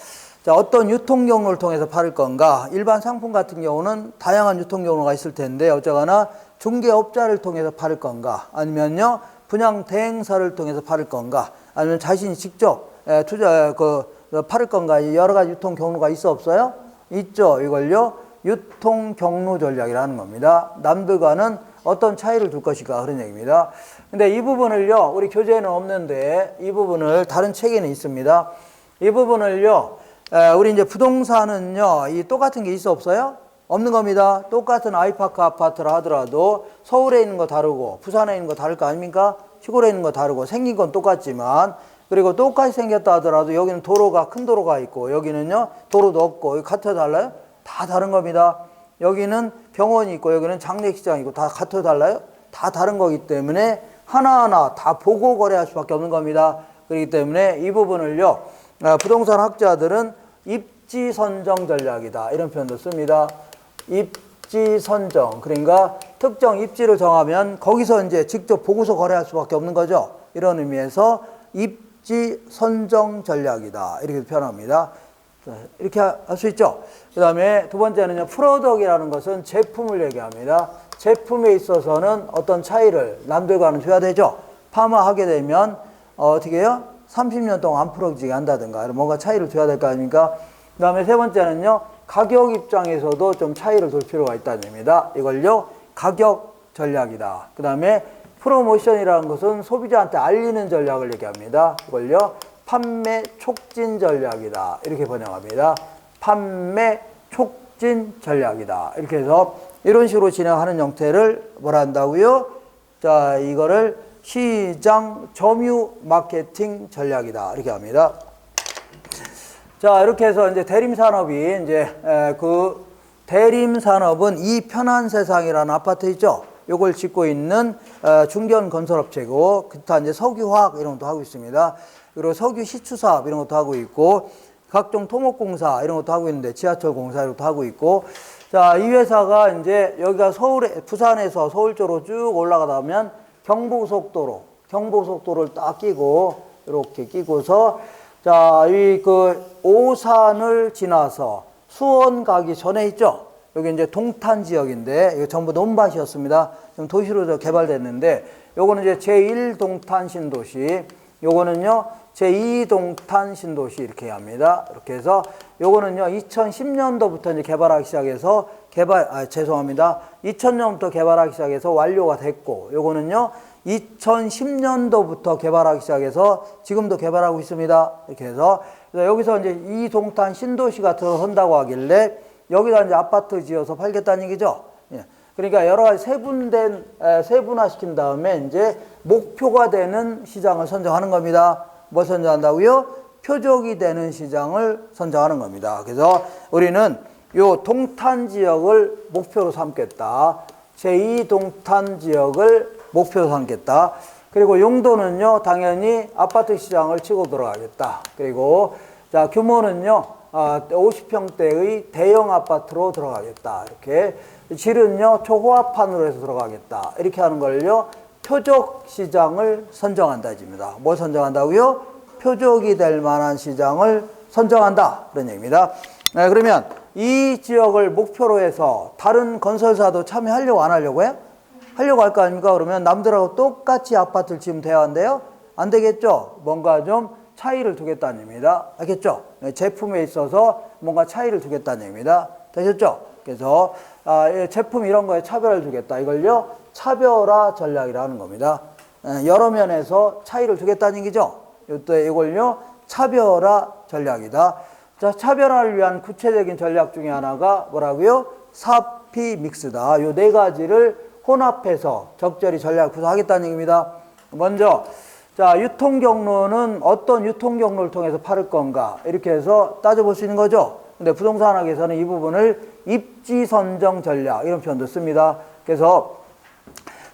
자, 어떤 유통 경로를 통해서 팔을 건가? 일반 상품 같은 경우는 다양한 유통 경로가 있을 텐데 어쩌거나 중개업자를 통해서 팔을 건가? 아니면요, 분양 대행사를 통해서 팔을 건가? 아니면 자신이 직접 팔을 건가? 여러 가지 유통 경로가 있어 없어요? 있죠. 이걸요, 유통 경로 전략이라는 겁니다. 남들과는 어떤 차이를 둘 것인가 그런 얘기입니다. 근데 이 부분을요, 우리 교재에는 없는데 이 부분을 다른 책에는 있습니다. 이 부분을요, 우리 이제 부동산은요, 이 똑같은 게 있어 없어요? 없는 겁니다. 똑같은 아이파크 아파트라 하더라도 서울에 있는 거 다르고 부산에 있는 거 다를 거 아닙니까? 시골에 있는 거 다르고 생긴 건 똑같지만, 그리고 똑같이 생겼다 하더라도 여기는 도로가 큰 도로가 있고 여기는요 도로도 없고 여기 같아 달라요? 다 다른 겁니다. 여기는 병원이 있고 여기는 장례식장이 있고 다 같아 달라요? 다 다른 거기 때문에 하나하나 다 보고 거래할 수밖에 없는 겁니다. 그렇기 때문에 이 부분을요, 부동산 학자들은 입지 선정 전략이다 이런 표현도 씁니다. 입지 선정, 그러니까 특정 입지를 정하면 거기서 이제 직접 보고서 거래할 수밖에 없는 거죠. 이런 의미에서 입지 선정 전략이다 이렇게 표현합니다. 이렇게 할 수 있죠. 그 다음에 두 번째는요, 프로덕이라는 것은 제품을 얘기합니다. 제품에 있어서는 어떤 차이를 남들과는 줘야 되죠. 파마하게 되면 어떻게 해요? 30년 동안 안 풀어지게 한다든가 뭔가 차이를 줘야 될 거 아닙니까? 그 다음에 세 번째는요, 가격 입장에서도 좀 차이를 둘 필요가 있다는 얘기입니다. 이걸요, 가격 전략이다. 그 다음에 프로모션이라는 것은 소비자한테 알리는 전략을 얘기합니다. 이걸요, 판매 촉진 전략이다 이렇게 번역합니다. 판매 촉진 전략이다 이렇게 해서 이런 식으로 진행하는 형태를 뭐라 한다고요? 자, 이거를 시장 점유 마케팅 전략이다 이렇게 합니다. 자, 이렇게 해서 이제 대림산업이 이제 그 대림산업은 이 편한 세상이라는 아파트 있죠? 요걸 짓고 있는 중견 건설업체고, 기타 이제 석유화학 이런 것도 하고 있습니다. 그리고 석유 시추 사업 이런 것도 하고 있고, 각종 토목공사 이런 것도 하고 있는데, 지하철 공사 이런 것도 하고 있고, 자, 이 회사가 이제 여기가 부산에서 서울 쪽으로 쭉 올라가다 보면 경부속도를 딱 끼고, 이렇게 끼고서, 자, 이 오산을 지나서 수원 가기 전에 있죠? 여기 이제 동탄 지역인데, 이거 전부 논밭이었습니다. 지금 도시로 개발됐는데, 요거는 이제 제1동탄 신도시, 요거는요, 제2동탄 신도시 이렇게 합니다. 이렇게 해서 요거는요, 2010년도부터 이제 개발하기 시작해서 2000년부터 개발하기 시작해서 완료가 됐고, 요거는요, 2010년도부터 개발하기 시작해서 지금도 개발하고 있습니다. 이렇게 해서 여기서 이제 이동탄 신도시가 들어선다고 하길래 여기다 이제 아파트 지어서 팔겠다는 얘기죠. 예. 그러니까 여러 가지 세분화시킨 다음에 이제 목표가 되는 시장을 선정하는 겁니다. 뭐 선정한다고요? 표적이 되는 시장을 선정하는 겁니다. 그래서 우리는 요 동탄 지역을 목표로 삼겠다. 제2동탄 지역을 목표로 삼겠다. 그리고 용도는요, 당연히 아파트 시장을 치고 들어가겠다. 그리고 자, 규모는요, 50평대의 대형 아파트로 들어가겠다. 이렇게 질은요, 초호화판으로 해서 들어가겠다. 이렇게 하는 걸요, 표적 시장을 선정한다 입니다. 뭘 선정한다고요? 표적이 될 만한 시장을 선정한다. 그런 얘기입니다. 네, 그러면 이 지역을 목표로 해서 다른 건설사도 참여하려고 안 하려고 해요? 하려고 할 거 아닙니까? 그러면 남들하고 똑같이 아파트를 지으면 돼야 한대요? 안 되겠죠? 뭔가 좀 차이를 두겠다는 얘기입니다. 알겠죠? 제품에 있어서 뭔가 차이를 두겠다는 얘기입니다. 되셨죠? 그래서 제품 이런 거에 차별을 두겠다. 이걸요, 차별화 전략이라는 겁니다. 여러 면에서 차이를 두겠다는 얘기죠? 이걸요, 차별화 전략이다. 자, 차별화를 위한 구체적인 전략 중에 하나가 뭐라고요? 사피 믹스다. 요 네 가지를 혼합해서 적절히 전략을 구사하겠다는 얘기입니다. 먼저, 자, 유통 경로는 어떤 유통 경로를 통해서 팔을 건가? 이렇게 해서 따져볼 수 있는 거죠. 근데 부동산학에서는 이 부분을 입지 선정 전략, 이런 표현도 씁니다. 그래서,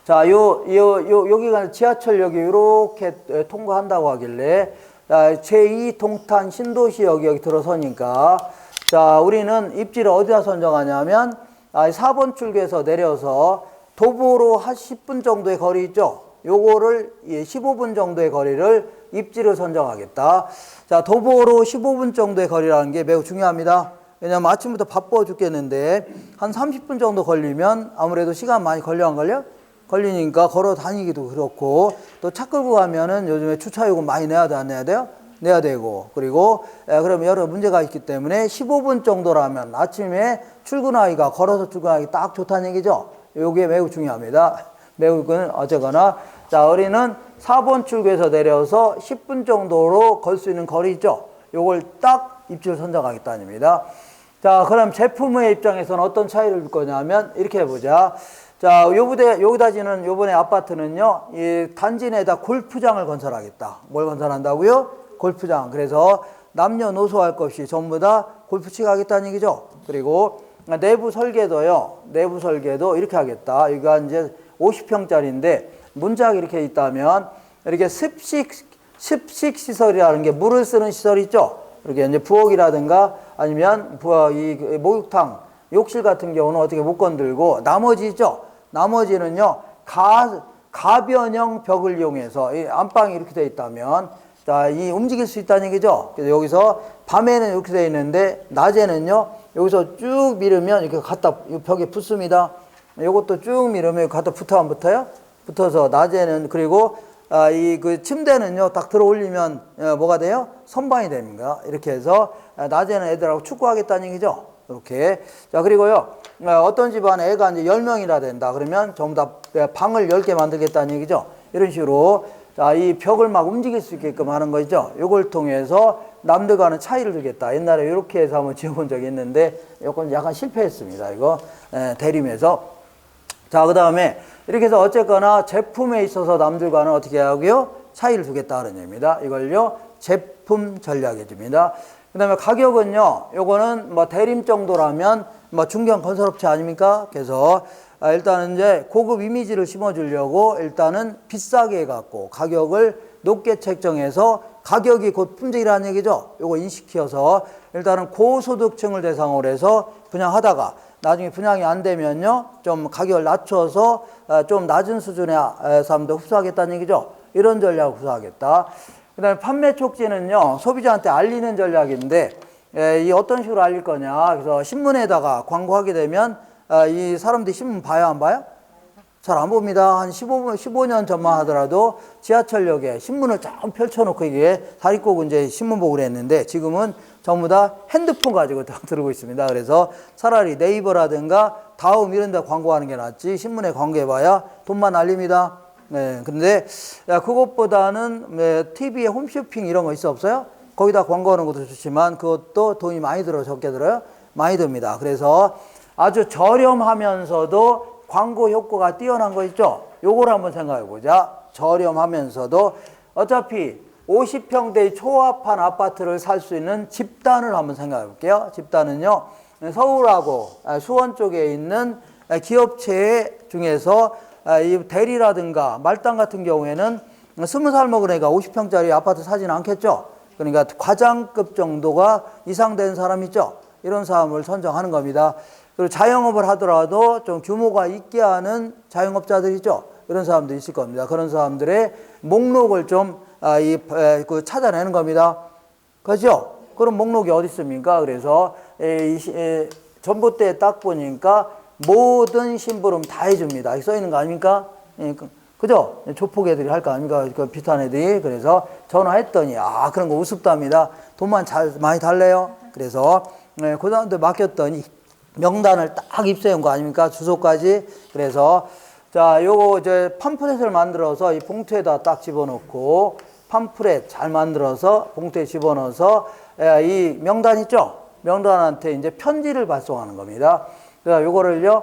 자, 여기가 지하철역이 이렇게 통과한다고 하길래, 제2동탄 신도시역이 여기 들어서니까, 자, 우리는 입지를 어디다 선정하냐면, 4번 출구에서 내려서 도보로 한 10분 정도의 거리 있죠? 요거를 15분 정도의 거리를 입지를 선정하겠다. 자, 도보로 15분 정도의 거리라는 게 매우 중요합니다. 왜냐면 아침부터 바빠 죽겠는데 한 30분 정도 걸리면 아무래도 시간 많이 걸려 안 걸려? 걸리니까 걸어 다니기도 그렇고, 또 차 끌고 가면은 요즘에 주차 요금 많이 내야 돼, 안 내야 돼요? 내야 되고, 그리고 그러면 여러 문제가 있기 때문에 15분 정도라면 아침에 걸어서 출근하기 딱 좋다는 얘기죠. 요게 매우 중요합니다. 매우는 어쨌거나. 자, 우리는 4번 출구에서 내려서 10분 정도로 걸 수 있는 거리죠. 요걸 딱 입지를 선정하겠다는 얘기입니다. 자, 그럼 제품의 입장에서는 어떤 차이를 줄 거냐면 이렇게 해보자. 자, 여기다 지는 요번에 아파트는요, 이 단지 내에다 골프장을 건설하겠다. 뭘 건설한다고요? 골프장. 그래서 남녀노소 할 것 없이 전부 다 골프 치고 하겠다는 얘기죠. 그리고 내부 설계도요, 내부 설계도 이렇게 하겠다. 이거 이제 50평짜리인데 문짝이 이렇게 있다면 이렇게 습식 시설이라는 게 물을 쓰는 시설 있죠. 이렇게 이제 부엌이라든가 아니면 이 목욕탕, 욕실 같은 경우는 어떻게 못 건들고 나머지 있죠. 나머지는요, 가변형 벽을 이용해서 이 안방이 이렇게 되어 있다면 자, 이 움직일 수 있다는 얘기죠. 그래서 여기서 밤에는 이렇게 되어 있는데 낮에는요, 여기서 쭉 밀으면 이렇게 갖다 벽에 붙습니다. 요것도 쭉 밀으면 갖다 붙어 안 붙어요? 붙어서 낮에는 그리고 이 그 침대는요 딱 들어 올리면 뭐가 돼요? 선반이 됩니다. 이렇게 해서 낮에는 애들하고 축구하겠다는 얘기죠. 이렇게. 자, 그리고요 어떤 집안에 애가 이제 10명이나 된다 그러면 전부 다 방을 10개 만들겠다는 얘기죠. 이런 식으로 자, 이 벽을 막 움직일 수 있게끔 하는 거죠. 요걸 통해서 남들과는 차이를 두겠다. 옛날에 이렇게 해서 한번 지어본 적이 있는데 요건 약간 실패했습니다. 이거 대림에서. 자, 그 다음에 이렇게 해서 어쨌거나 제품에 있어서 남들과는 어떻게 하고요? 차이를 두겠다는 얘기입니다. 이걸요, 제품 전략해 줍니다. 그 다음에 가격은요, 요거는 뭐 대림 정도라면 뭐 중견 건설업체 아닙니까? 그래서 일단은 이제 고급 이미지를 심어주려고 일단은 비싸게 해갖고 가격을 높게 책정해서 가격이 곧 품질이라는 얘기죠. 요거 인식시켜서 일단은 고소득층을 대상으로 해서 분양하다가 나중에 분양이 안 되면요, 좀 가격을 낮춰서 좀 낮은 수준의 사람도 흡수하겠다는 얘기죠. 이런 전략을 구사하겠다. 그 다음에 판매 촉진은요, 소비자한테 알리는 전략인데, 이 어떤 식으로 알릴 거냐. 그래서 신문에다가 광고하게 되면, 이 사람들이 신문 봐요, 안 봐요? 잘 안 봅니다. 한 15년 전만 하더라도 지하철역에 신문을 쫙 펼쳐놓고 이게 다리 꼬고 이제 신문 보고 그랬는데 지금은 전부 다 핸드폰 가지고 딱 들고 있습니다. 그래서 차라리 네이버라든가 다음 이런 데 광고하는 게 낫지 신문에 광고해봐야 돈만 날립니다. 네, 근데 그것보다는 TV에 홈쇼핑 이런 거 있어 없어요? 거기다 광고하는 것도 좋지만 그것도 돈이 많이 들어요? 적게 들어요? 많이 듭니다. 그래서 아주 저렴하면서도 광고 효과가 뛰어난 거 있죠? 요걸 한번 생각해 보자. 저렴하면서도 어차피 50평대의 초합한 아파트를 살 수 있는 집단을 한번 생각해 볼게요. 집단은요, 서울하고 수원 쪽에 있는 기업체 중에서 이 대리라든가 말단 같은 경우에는 20살 먹은 애가 50평짜리 아파트 사지는 않겠죠? 그러니까 과장급 정도가 이상 된 사람 있죠? 이런 사람을 선정하는 겁니다. 그리고 자영업을 하더라도 좀 규모가 있게 하는 자영업자들이죠. 이런 사람도 있을 겁니다. 그런 사람들의 목록을 좀 찾아내는 겁니다. 그렇죠? 그런 목록이 어디 있습니까? 그래서 전봇대에 딱 보니까 모든 심부름 다 해줍니다. 써 있는 거 아닙니까? 그죠? 조폭 애들이 할 거 아닙니까? 그 비슷한 애들이. 그래서 전화했더니 그런 거 우습답니다. 돈만 많이 달래요. 그래서 그 사람들 맡겼더니 명단을 딱 입수해 온 거 아닙니까? 주소까지. 그래서 자, 요거 이제 팜플렛을 만들어서 이 봉투에다 딱 집어넣고 팜플렛 잘 만들어서 봉투에 집어넣어서 이 명단 있죠? 명단한테 이제 편지를 발송하는 겁니다. 그래서 요거를요,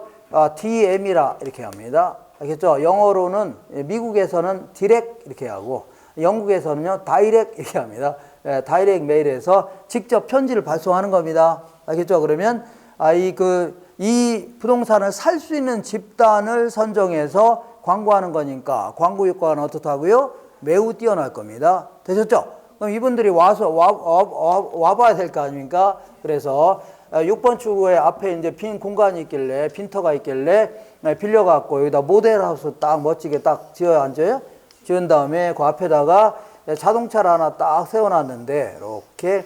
DM이라 이렇게 합니다. 알겠죠? 영어로는 미국에서는 디렉 이렇게 하고 영국에서는요, 다이렉 이렇게 합니다. 다이렉 메일에서 직접 편지를 발송하는 겁니다. 알겠죠? 그러면 이 부동산을 살 수 있는 집단을 선정해서 광고하는 거니까 광고 효과는 어떻다고요? 매우 뛰어날 겁니다. 되셨죠? 그럼 이분들이 와봐야 될 거 아닙니까? 그래서 6번 출구에 앞에 이제 빈 공간이 있길래, 빈터가 있길래 빌려갖고 여기다 모델하우스 딱 멋지게 딱 앉아요? 지은 다음에 그 앞에다가 자동차를 하나 딱 세워놨는데, 이렇게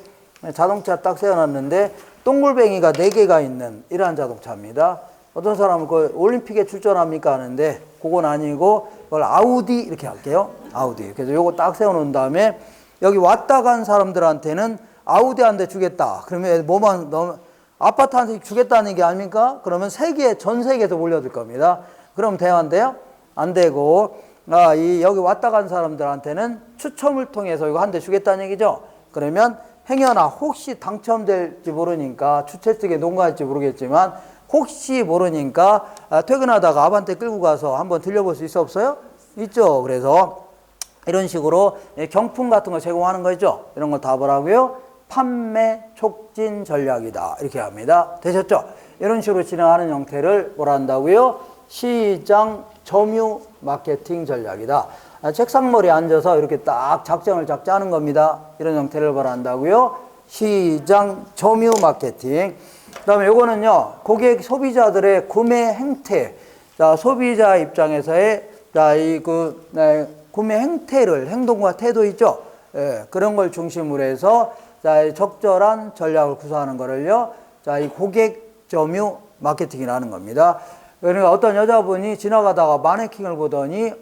자동차 딱 세워놨는데, 동글뱅이가 4개가 있는 이러한 자동차입니다. 어떤 사람은 그 올림픽에 출전합니까 하는데 그건 아니고 그걸 아우디 이렇게 할게요. 아우디. 그래서 요거 딱 세워놓은 다음에 여기 왔다 간 사람들한테는 아우디한테 주겠다. 그러면 아파트한테 주겠다는 게 아닙니까? 그러면 전 세계에서 몰려들 겁니다. 그럼 돼요, 안 돼요? 안 되고, 여기 왔다 간 사람들한테는 추첨을 통해서 이거 한 대 주겠다는 얘기죠. 그러면 행여나 혹시 당첨될지 모르니까 주최 측에 농가할지 모르겠지만 혹시 모르니까 퇴근하다가 아반떼 끌고 가서 한번 들려볼 수 있어 없어요? 있죠. 그래서 이런 식으로 경품 같은 거 제공하는 거 있죠. 이런 거 다 뭐라고요? 판매 촉진 전략이다. 이렇게 합니다. 되셨죠? 이런 식으로 진행하는 형태를 뭐라 한다고요? 시장 점유 마케팅 전략이다. 책상머리에 앉아서 이렇게 딱 작전을 쫙 짜는 겁니다. 이런 형태를 뭐라 한다고요? 시장 점유 마케팅. 그 다음에 요거는요, 고객 소비자들의 구매 행태. 자, 소비자 입장에서의 구매 행태를, 행동과 태도 있죠? 예, 그런 걸 중심으로 해서 자, 적절한 전략을 구사하는 거를요, 자, 이 고객 점유 마케팅이라는 겁니다. 그러니까 어떤 여자분이 지나가다가 마네킹을 보더니,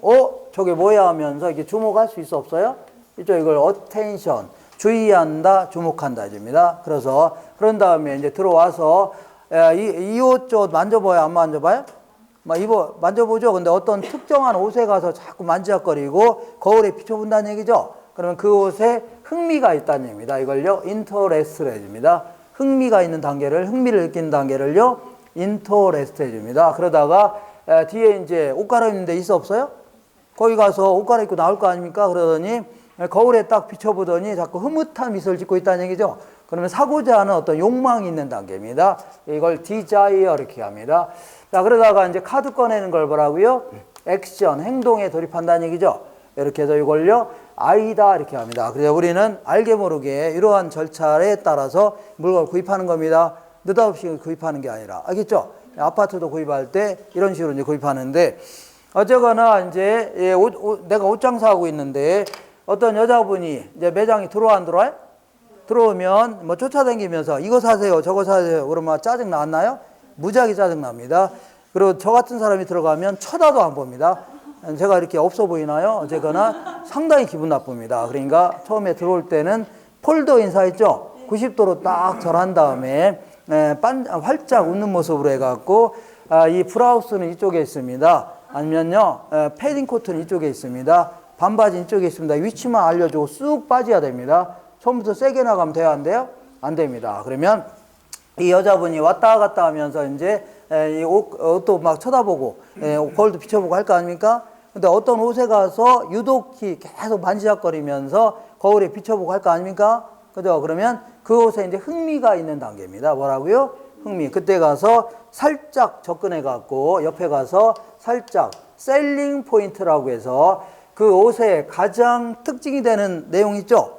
저게 뭐야 하면서 이렇게 주목할 수 있어 없어요? 있죠? 이걸 attention, 주의한다, 주목한다, 입니다. 그래서, 그런 다음에 이제 들어와서, 이 옷 좀 만져봐요? 안 만져봐요? 만져보죠? 근데 어떤 특정한 옷에 가서 자꾸 만지작거리고 거울에 비춰본다는 얘기죠? 그러면 그 옷에 흥미가 있다는 얘기입니다. 이걸요, interest를 해줍니다. 흥미가 있는 단계를, 흥미를 느끼는 단계를요, interest 해줍니다. 그러다가 뒤에 이제 옷 갈아입는 데 있어 없어요? 거기 가서 옷 갈아입고 나올 거 아닙니까? 그러더니 거울에 딱 비춰보더니 자꾸 흐뭇한 미소를 짓고 있다는 얘기죠. 그러면 사고자 하는 어떤 욕망이 있는 단계입니다. 이걸 desire 이렇게 합니다. 자, 그러다가 이제 카드 꺼내는 걸 뭐라고요? 액션, 행동에 돌입한다는 얘기죠. 이렇게 해서 이걸요, 아이다 이렇게 합니다. 그래서 우리는 알게 모르게 이러한 절차에 따라서 물건을 구입하는 겁니다. 느닷없이 구입하는 게 아니라. 알겠죠? 아파트도 구입할 때 이런 식으로 이제 구입하는데, 어쨌거나 이제 내가 옷 장사하고 있는데 어떤 여자분이 이제 매장에 들어와 안 들어와요? 들어오면 뭐 쫓아다니면서 이거 사세요, 저거 사세요. 그러면 짜증 나나요? 무지하게 짜증 납니다. 그리고 저 같은 사람이 들어가면 쳐다도 안 봅니다. 제가 이렇게 없어 보이나요? 어쨌거나 상당히 기분 나쁩니다. 그러니까 처음에 들어올 때는 폴더 인사했죠? 90도로 딱 절한 다음에 활짝 웃는 모습으로 해갖고, 이 브라우스는 이쪽에 있습니다. 아니면요, 패딩 코트는 이쪽에 있습니다. 반바지 이쪽에 있습니다. 위치만 알려주고 쑥 빠져야 됩니다. 처음부터 세게 나가면 돼요, 안 돼요? 안 됩니다. 그러면 이 여자분이 왔다 갔다 하면서 이제 이 옷도 막 쳐다보고 거울도 비춰보고 할 거 아닙니까? 근데 어떤 옷에 가서 유독히 계속 만지작거리면서 거울에 비춰보고 할 거 아닙니까? 그죠? 그러면 그 옷에 이제 흥미가 있는 단계입니다. 뭐라고요? 흥미. 그때 가서 살짝 접근해 갖고 옆에 가서 살짝 셀링 포인트라고 해서 그 옷의 가장 특징이 되는 내용 있죠?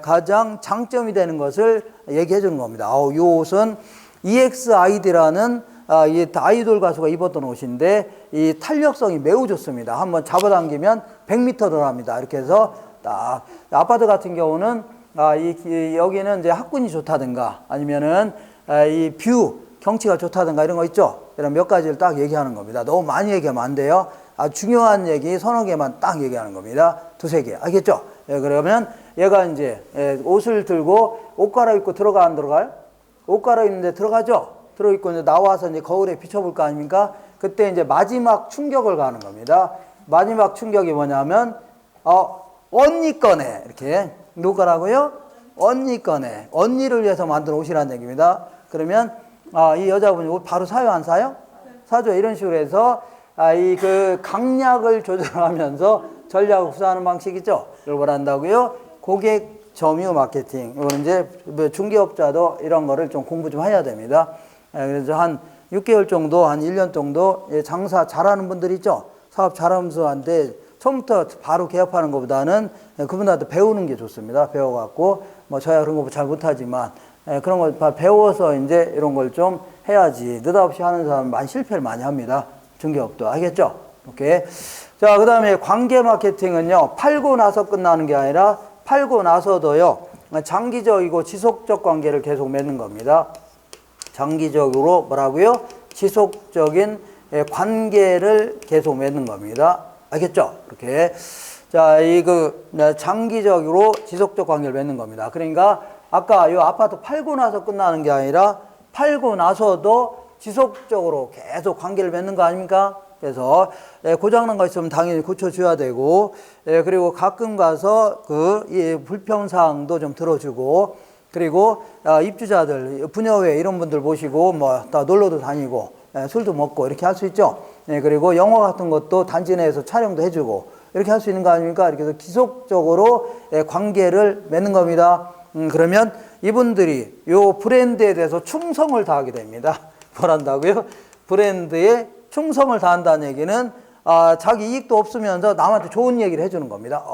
가장 장점이 되는 것을 얘기해 주는 겁니다. 이 옷은 EXID라는 이 아이돌 가수가 입었던 옷인데 이 탄력성이 매우 좋습니다. 한번 잡아당기면 100m 들어갑니다. 이렇게 해서 딱 아파트 같은 경우는 여기는 이제 학군이 좋다든가 아니면은 이 뷰 경치가 좋다든가 이런 거 있죠. 이런 몇 가지를 딱 얘기하는 겁니다. 너무 많이 얘기하면 안 돼요. 중요한 얘기 서너 개만 딱 얘기하는 겁니다. 두세 개. 알겠죠? 그러면 얘가 이제 옷을 들고 옷 갈아입고 들어가 안 들어가요? 옷 갈아입는데 들어가죠? 들어있고 이제 나와서 이제 거울에 비춰볼 거 아닙니까? 그때 이제 마지막 충격을 가는 겁니다. 마지막 충격이 뭐냐면, 언니 거네. 이렇게. 누구라고요? 언니 거네. 언니를 위해서 만든 옷이라는 얘기입니다. 그러면, 이 여자분이 옷 바로 사요, 안 사요? 사죠. 이런 식으로 해서, 그 강약을 조절하면서 전략을 구사하는 방식이죠. 이걸 뭐라 한다고요? 고객 점유 마케팅. 이거는 이제 중개업자도 이런 거를 좀 공부 좀 해야 됩니다. 그래서 한 6개월 정도, 한 1년 정도 장사 잘하는 분들 있죠? 사업 잘하면서 한데 처음부터 바로 개업하는 것보다는 그분한테 배우는 게 좋습니다. 배워갖고, 뭐 저야 그런 거 잘 못하지만 그런 걸 배워서 이제 이런 걸 좀 해야지. 느닷없이 하는 사람은 많이 실패를 많이 합니다. 중개업도. 알겠죠? 오케이. 자, 그 다음에 관계 마케팅은요, 팔고 나서 끝나는 게 아니라 팔고 나서도요, 장기적이고 지속적 관계를 계속 맺는 겁니다. 장기적으로 뭐라고요? 지속적인 관계를 계속 맺는 겁니다. 알겠죠? 이렇게. 자, 장기적으로 지속적 관계를 맺는 겁니다. 그러니까 아까 이 아파트 팔고 나서 끝나는 게 아니라 팔고 나서도 지속적으로 계속 관계를 맺는 거 아닙니까? 그래서 고장난 거 있으면 당연히 고쳐줘야 되고, 그리고 가끔 가서 이 불평사항도 좀 들어주고, 그리고 입주자들, 부녀회 이런 분들 모시고 뭐 다 놀러도 다니고 술도 먹고 이렇게 할 수 있죠. 그리고 영화 같은 것도 단지 내에서 촬영도 해주고 이렇게 할 수 있는 거 아닙니까? 이렇게 해서 지속적으로 관계를 맺는 겁니다. 그러면 이분들이 요 브랜드에 대해서 충성을 다하게 됩니다. 뭘 한다고요? 브랜드에 충성을 다한다는 얘기는 자기 이익도 없으면서 남한테 좋은 얘기를 해주는 겁니다.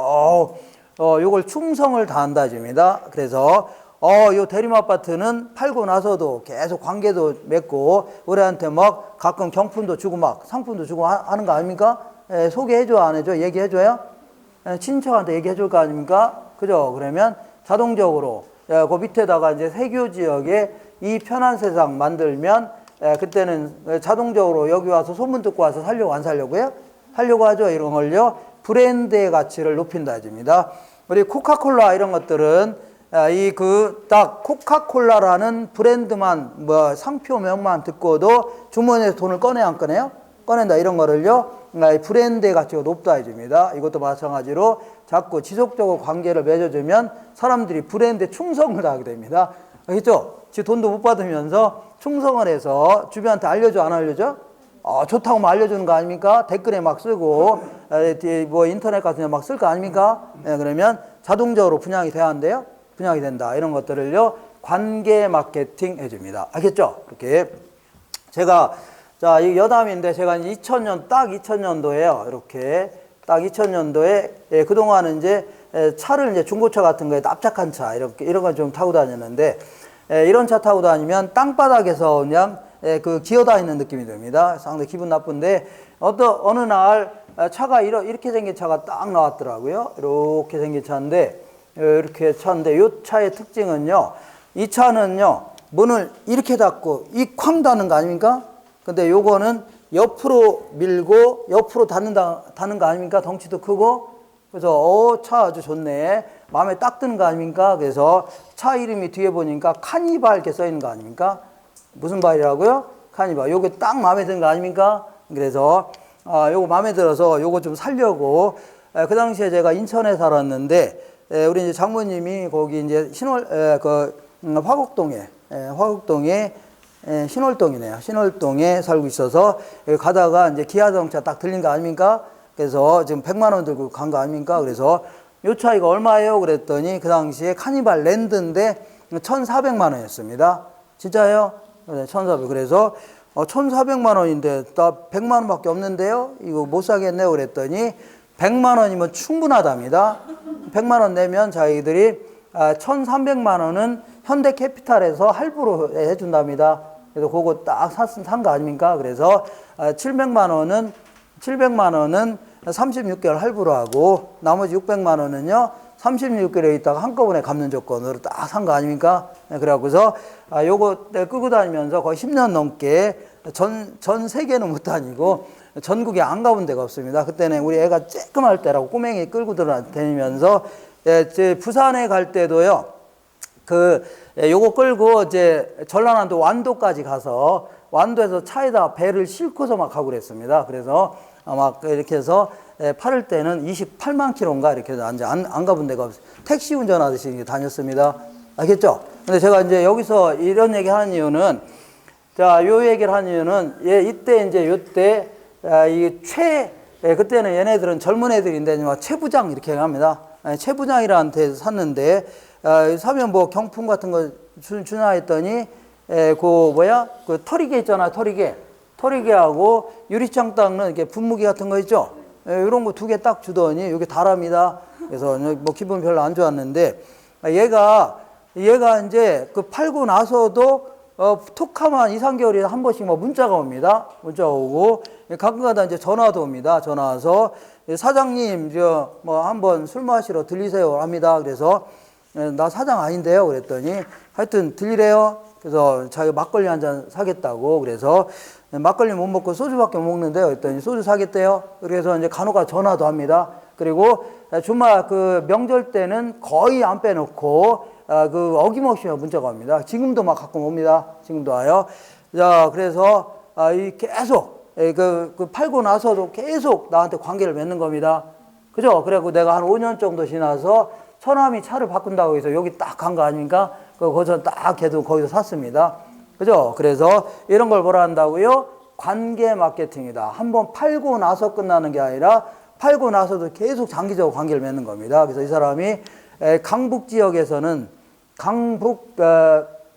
요걸 충성을 다한다 줍니다. 그래서 요 대림 아파트는 팔고 나서도 계속 관계도 맺고 우리한테 막 가끔 경품도 주고 막 상품도 주고 하는 거 아닙니까? 소개해줘 안 해줘? 얘기해줘요? 친척한테 얘기해줄 거 아닙니까? 그죠? 그러면 자동적으로 그 밑에다가 이제 세교 지역에 이 편한 세상 만들면 그때는 자동적으로 여기 와서 소문 듣고 와서 살려고 안 살려고요? 살려고 하죠. 이런 걸요. 브랜드의 가치를 높인다 줍니다. 우리 코카콜라 이런 것들은 딱 코카콜라라는 브랜드만 뭐 상표명만 듣고도 주머니에서 돈을 꺼내 안 꺼내요? 꺼낸다 이런 거를요. 브랜드의 가치가 높다 해줍니다. 이것도 마찬가지로 자꾸 지속적으로 관계를 맺어주면 사람들이 브랜드에 충성을 다하게 됩니다. 알겠죠? 지 돈도 못 받으면서 충성을 해서 주변한테 알려줘 안 알려줘? 좋다고 막 알려주는 거 아닙니까? 댓글에 막 쓰고 뭐 인터넷 같은 데 막 쓸 거 아닙니까? 그러면 자동적으로 분양이 돼야 한대요. 분양이 된다. 이런 것들을요, 관계 마케팅 해줍니다. 알겠죠? 이렇게. 자, 이 여담인데, 제가 2000년도에요. 이렇게. 딱 2000년도에, 그동안은 이제, 차를 이제 중고차 같은 거에 납작한 차, 이런 걸 좀 타고 다녔는데, 이런 차 타고 다니면 땅바닥에서 그냥, 기어 다니는 느낌이 듭니다. 상당히 기분 나쁜데, 어느 날, 차가 이렇게 생긴 차가 딱 나왔더라고요. 이렇게 생긴 차인데, 이렇게 차인데 이 차의 특징은요, 이 차는요 문을 이렇게 닫고 이 쾅 닫는 거 아닙니까? 근데 요거는 옆으로 밀고 옆으로 닫는 거 아닙니까? 덩치도 크고. 그래서 차 아주 좋네, 마음에 딱 드는 거 아닙니까? 그래서 차 이름이 뒤에 보니까 카니발 이렇게 써 있는 거 아닙니까? 무슨 발이라고요? 카니발. 요게 딱 마음에 드는 거 아닙니까? 그래서 요거 마음에 들어서 요거 좀 살려고, 그 당시에 제가 인천에 살았는데 우리 이제 장모님이 거기 이제 화곡동에 신월동이네요. 신월동에 살고 있어서 여기 가다가 이제 기아자동차 딱 들린 거 아닙니까? 그래서 지금 100만 원 들고 간 거 아닙니까? 그래서 요 차 이거 얼마예요? 그랬더니 그 당시에 카니발 랜드인데 1,400만 원이었습니다. 진짜예요? 네, 1,400. 그래서 1,400만 원인데 나 100만 원밖에 없는데요? 이거 못 사겠네요. 그랬더니 100만 원이면 충분하답니다. 100만 원 내면 자기들이 1,300만 원은 현대캐피탈에서 할부로 해준답니다. 그래서 그거 딱 산 거 아닙니까? 그래서 700만 원은 36개월 할부로 하고 나머지 600만 원은요 36개월에 있다가 한꺼번에 갚는 조건으로 딱 산 거 아닙니까? 그래갖고서 요거 끌고 다니면서 거의 10년 넘게 전 세계는 못 다니고 전국에 안 가본 데가 없습니다. 그때는 우리 애가 쬐끔할 때라고 꼬맹이 끌고 다니면서 부산에 갈 때도요. 요거 끌고 이제 전라남도 완도까지 가서 완도에서 차에다 배를 싣고서 막 가고 그랬습니다. 그래서 막 이렇게 해서 팔을 때는 28만 킬로인가 이렇게 해서 안 가본 데가 없어요. 택시 운전하듯이 다녔습니다. 알겠죠? 근데 제가 이제 여기서 이런 얘기 하는 이유는, 자, 요 얘기를 하는 이유는 이때 이제 요때 그때는 얘네들은 젊은 애들인데 최 부장 이렇게 합니다. 최 부장이라는 데 샀는데 사면 뭐 경품 같은 거 주나 했더니 그 털이개 있잖아. 털이개하고 유리창 닦는 이렇게 분무기 같은 거 있죠. 이런 거 2개 딱 주더니 이게 다랍니다. 그래서 뭐 기분 별로 안 좋았는데 얘가 이제 팔고 나서도 톡하면 2, 3개월에 한 번씩 뭐 문자가 옵니다. 문자가 오고 가끔가다 이제 전화도 옵니다. 전화 와서 사장님 뭐 한번 술 마시러 들리세요 합니다. 그래서 나 사장 아닌데요. 그랬더니 하여튼 들리래요. 그래서 자기 막걸리 한 잔 사겠다고. 그래서 막걸리 못 먹고 소주밖에 못 먹는데요. 그랬더니 소주 사겠대요. 그래서 이제 간혹가 전화도 합니다. 그리고 주말 명절 때는 거의 안 빼놓고 어김없이 문자가 옵니다. 지금도 막 가끔 옵니다. 지금도 와요. 자, 그래서 계속 팔고 나서도 계속 나한테 관계를 맺는 겁니다. 그죠? 그래갖고 내가 한 5년 정도 지나서 처남이 차를 바꾼다고 해서 여기 딱 간 거 아닙니까? 거기서 딱 걔도 거기서 샀습니다. 그죠? 그래서 이런 걸 뭐라 한다고요? 관계 마케팅이다. 한번 팔고 나서 끝나는 게 아니라 팔고 나서도 계속 장기적으로 관계를 맺는 겁니다. 그래서 이 사람이 강북 지역에서는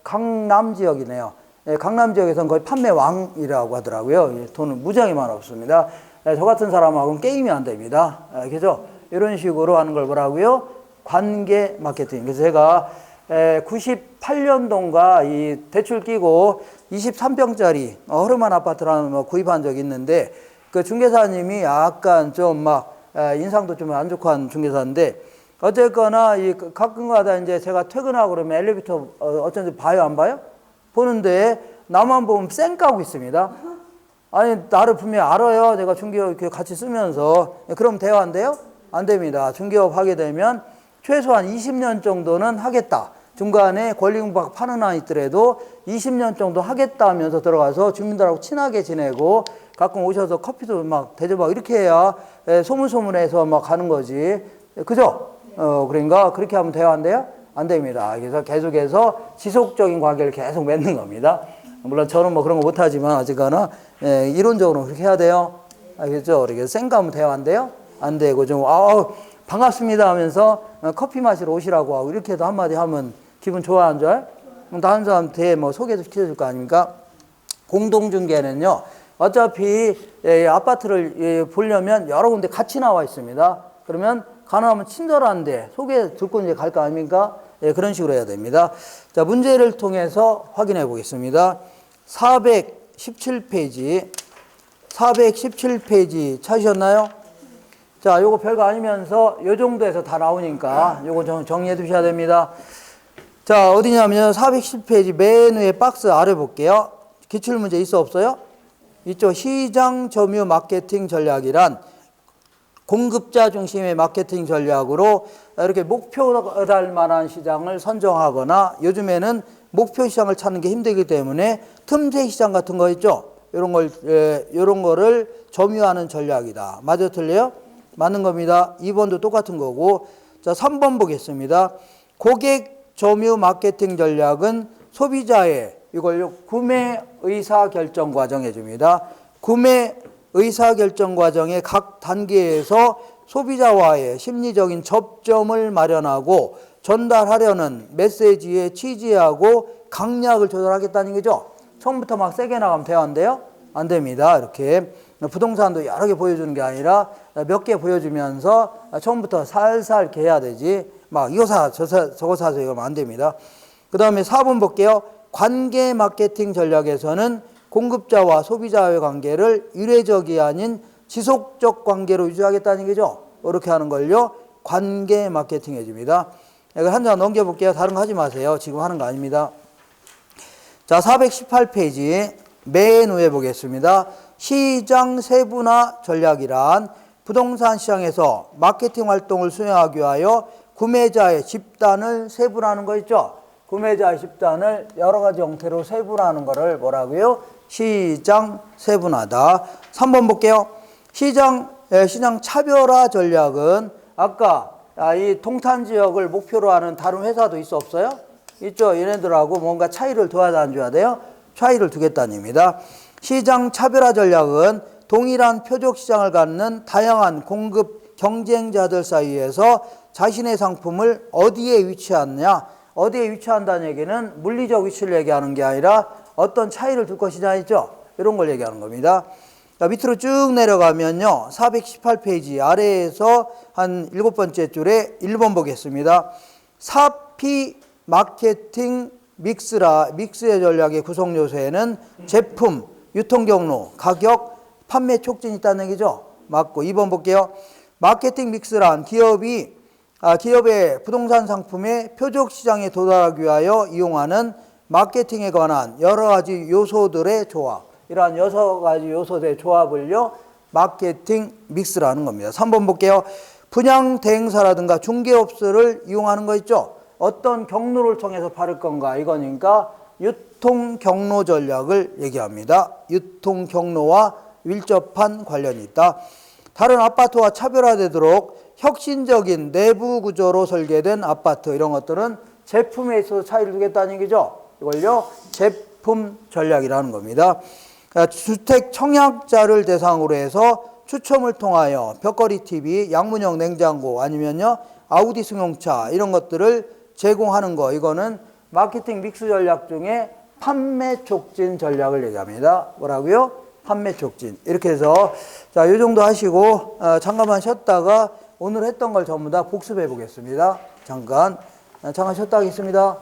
강남 지역이네요. 강남 지역에서는 거의 판매 왕이라고 하더라고요. 돈은 무지하게 많이 없습니다. 저 같은 사람하고는 게임이 안 됩니다. 그죠? 이런 식으로 하는 걸 뭐라고요? 관계 마케팅. 그래서 제가 98년도인가 이 대출 끼고 23평짜리 허름한 아파트를 하나 구입한 적이 있는데 그 중개사님이 약간 좀 막 인상도 좀 안 좋고 한 중개사인데 어쨌거나 이 가끔가다 이제 제가 퇴근하고 그러면 엘리베이터 어쩐지 봐요, 안 봐요? 보는데 나만 보면 쌩 까고 있습니다. 아니 나를 분명히 알아요. 내가 중개업 같이 쓰면서. 그럼 돼요, 안 돼요? 안 됩니다. 중개업 하게 되면 최소한 20년 정도는 하겠다. 중간에 권리금박 파는 한 있더라도 20년 정도 하겠다 하면서 들어가서 주민들하고 친하게 지내고 가끔 오셔서 커피도 막 대접하고 이렇게 해야 소문소문해서 막 가는 거지. 그죠? 그러니까 그렇게 하면 돼요, 안 돼요? 안 됩니다. 그래서 계속해서 지속적인 관계를 계속 맺는 겁니다. 물론 저는 뭐 그런 거 못하지만 어쨌거나 이론적으로 그렇게 해야 돼요. 알겠죠? 그렇게 생가면 돼요, 안 돼요? 안 되고 좀 반갑습니다 하면서 커피 마시러 오시라고 하고 이렇게 해도 한마디 하면 기분 좋아, 안 좋아요? 다른 사람한테 뭐 소개도 시켜줄 거 아닙니까? 공동중개는요, 어차피 아파트를 보려면 여러 군데 같이 나와 있습니다. 그러면 가능하면 친절한데 소개 듣고 이제 갈 거 아닙니까? 그런 식으로 해야 됩니다. 자, 문제를 통해서 확인해 보겠습니다. 417페이지. 417페이지 찾으셨나요? 자, 요거 별거 아니면서 요 정도에서 다 나오니까 요거 정리해 두셔야 됩니다. 자, 어디냐면 410페이지 맨 위에 박스 아래 볼게요. 기출문제 있어, 없어요? 있죠. 시장 점유 마케팅 전략이란 공급자 중심의 마케팅 전략으로 이렇게 목표 달 만한 시장을 선정하거나 요즘에는 목표 시장을 찾는 게 힘들기 때문에 틈새 시장 같은 거 있죠. 이런 거를 점유하는 전략이다. 맞아, 틀려요? 맞는 겁니다. 2번도 똑같은 거고. 자, 3번 보겠습니다. 고객 점유 마케팅 전략은 소비자의 이걸 구매 의사 결정 과정해 줍니다. 구매 의사결정 과정의 각 단계에서 소비자와의 심리적인 접점을 마련하고 전달하려는 메시지에 취지하고 강약을 조절하겠다는 거죠. 처음부터 막 세게 나가면 돼요, 안 돼요? 안 됩니다. 이렇게 부동산도 여러 개 보여주는 게 아니라 몇 개 보여주면서 처음부터 살살 이렇게 해야 되지. 막 이거 사, 저거 사서 이러면 안 됩니다. 그 다음에 4번 볼게요. 관계 마케팅 전략에서는 공급자와 소비자의 관계를 유례적이 아닌 지속적 관계로 유지하겠다는 거죠. 이렇게 하는 걸요, 관계 마케팅 해줍니다. 이거 한 장 넘겨볼게요. 다른 거 하지 마세요. 지금 하는 거 아닙니다. 자, 418페이지 맨 위에 보겠습니다. 시장 세분화 전략이란 부동산 시장에서 마케팅 활동을 수행하기 위하여 구매자의 집단을 세분화하는 거 있죠. 구매자의 집단을 여러 가지 형태로 세분화하는 거를 뭐라고요? 시장 세분화다. 3번 볼게요. 시장 차별화 전략은 아까 이 동탄 지역을 목표로 하는 다른 회사도 있어, 없어요? 있죠. 얘네들하고 뭔가 차이를 둬야 안 줘야 돼요? 차이를 두겠다는 의미입니다. 시장 차별화 전략은 동일한 표적 시장을 갖는 다양한 공급 경쟁자들 사이에서 자신의 상품을 어디에 위치하느냐, 어디에 위치한다는 얘기는 물리적 위치를 얘기하는 게 아니라 어떤 차이를 둘 것이냐 있죠. 이런 걸 얘기하는 겁니다. 자, 밑으로 쭉 내려가면요, 418페이지 아래에서 한 7번째 줄에 1번 보겠습니다. 사피 마케팅 믹스의 전략의 구성 요소에는 제품, 유통 경로, 가격, 판매 촉진이 있다는 얘기죠. 맞고. 2번 볼게요. 마케팅 믹스란 기업의 부동산 상품의 표적 시장에 도달하기 위하여 이용하는 마케팅에 관한 여러 가지 요소들의 조합. 이러한 여러 가지 요소들의 조합을요, 마케팅 믹스라는 겁니다. 3번 볼게요. 분양 대행사라든가 중개업소를 이용하는 거 있죠. 어떤 경로를 통해서 팔을 건가 이거니까 유통 경로 전략을 얘기합니다. 유통 경로와 밀접한 관련이 있다. 다른 아파트와 차별화되도록 혁신적인 내부 구조로 설계된 아파트, 이런 것들은 제품에 있어서 차이를 두겠다는 얘기죠. 이걸요, 제품 전략이라는 겁니다. 주택 청약자를 대상으로 해서 추첨을 통하여 벽걸이 TV, 양문형 냉장고, 아니면요 아우디 승용차, 이런 것들을 제공하는 거, 이거는 마케팅 믹스 전략 중에 판매 촉진 전략을 얘기합니다. 뭐라고요? 판매 촉진. 이렇게 해서 자, 이 정도 하시고 잠깐만 쉬었다가 오늘 했던 걸 전부 다 복습해 보겠습니다. 잠깐 쉬었다 하겠습니다.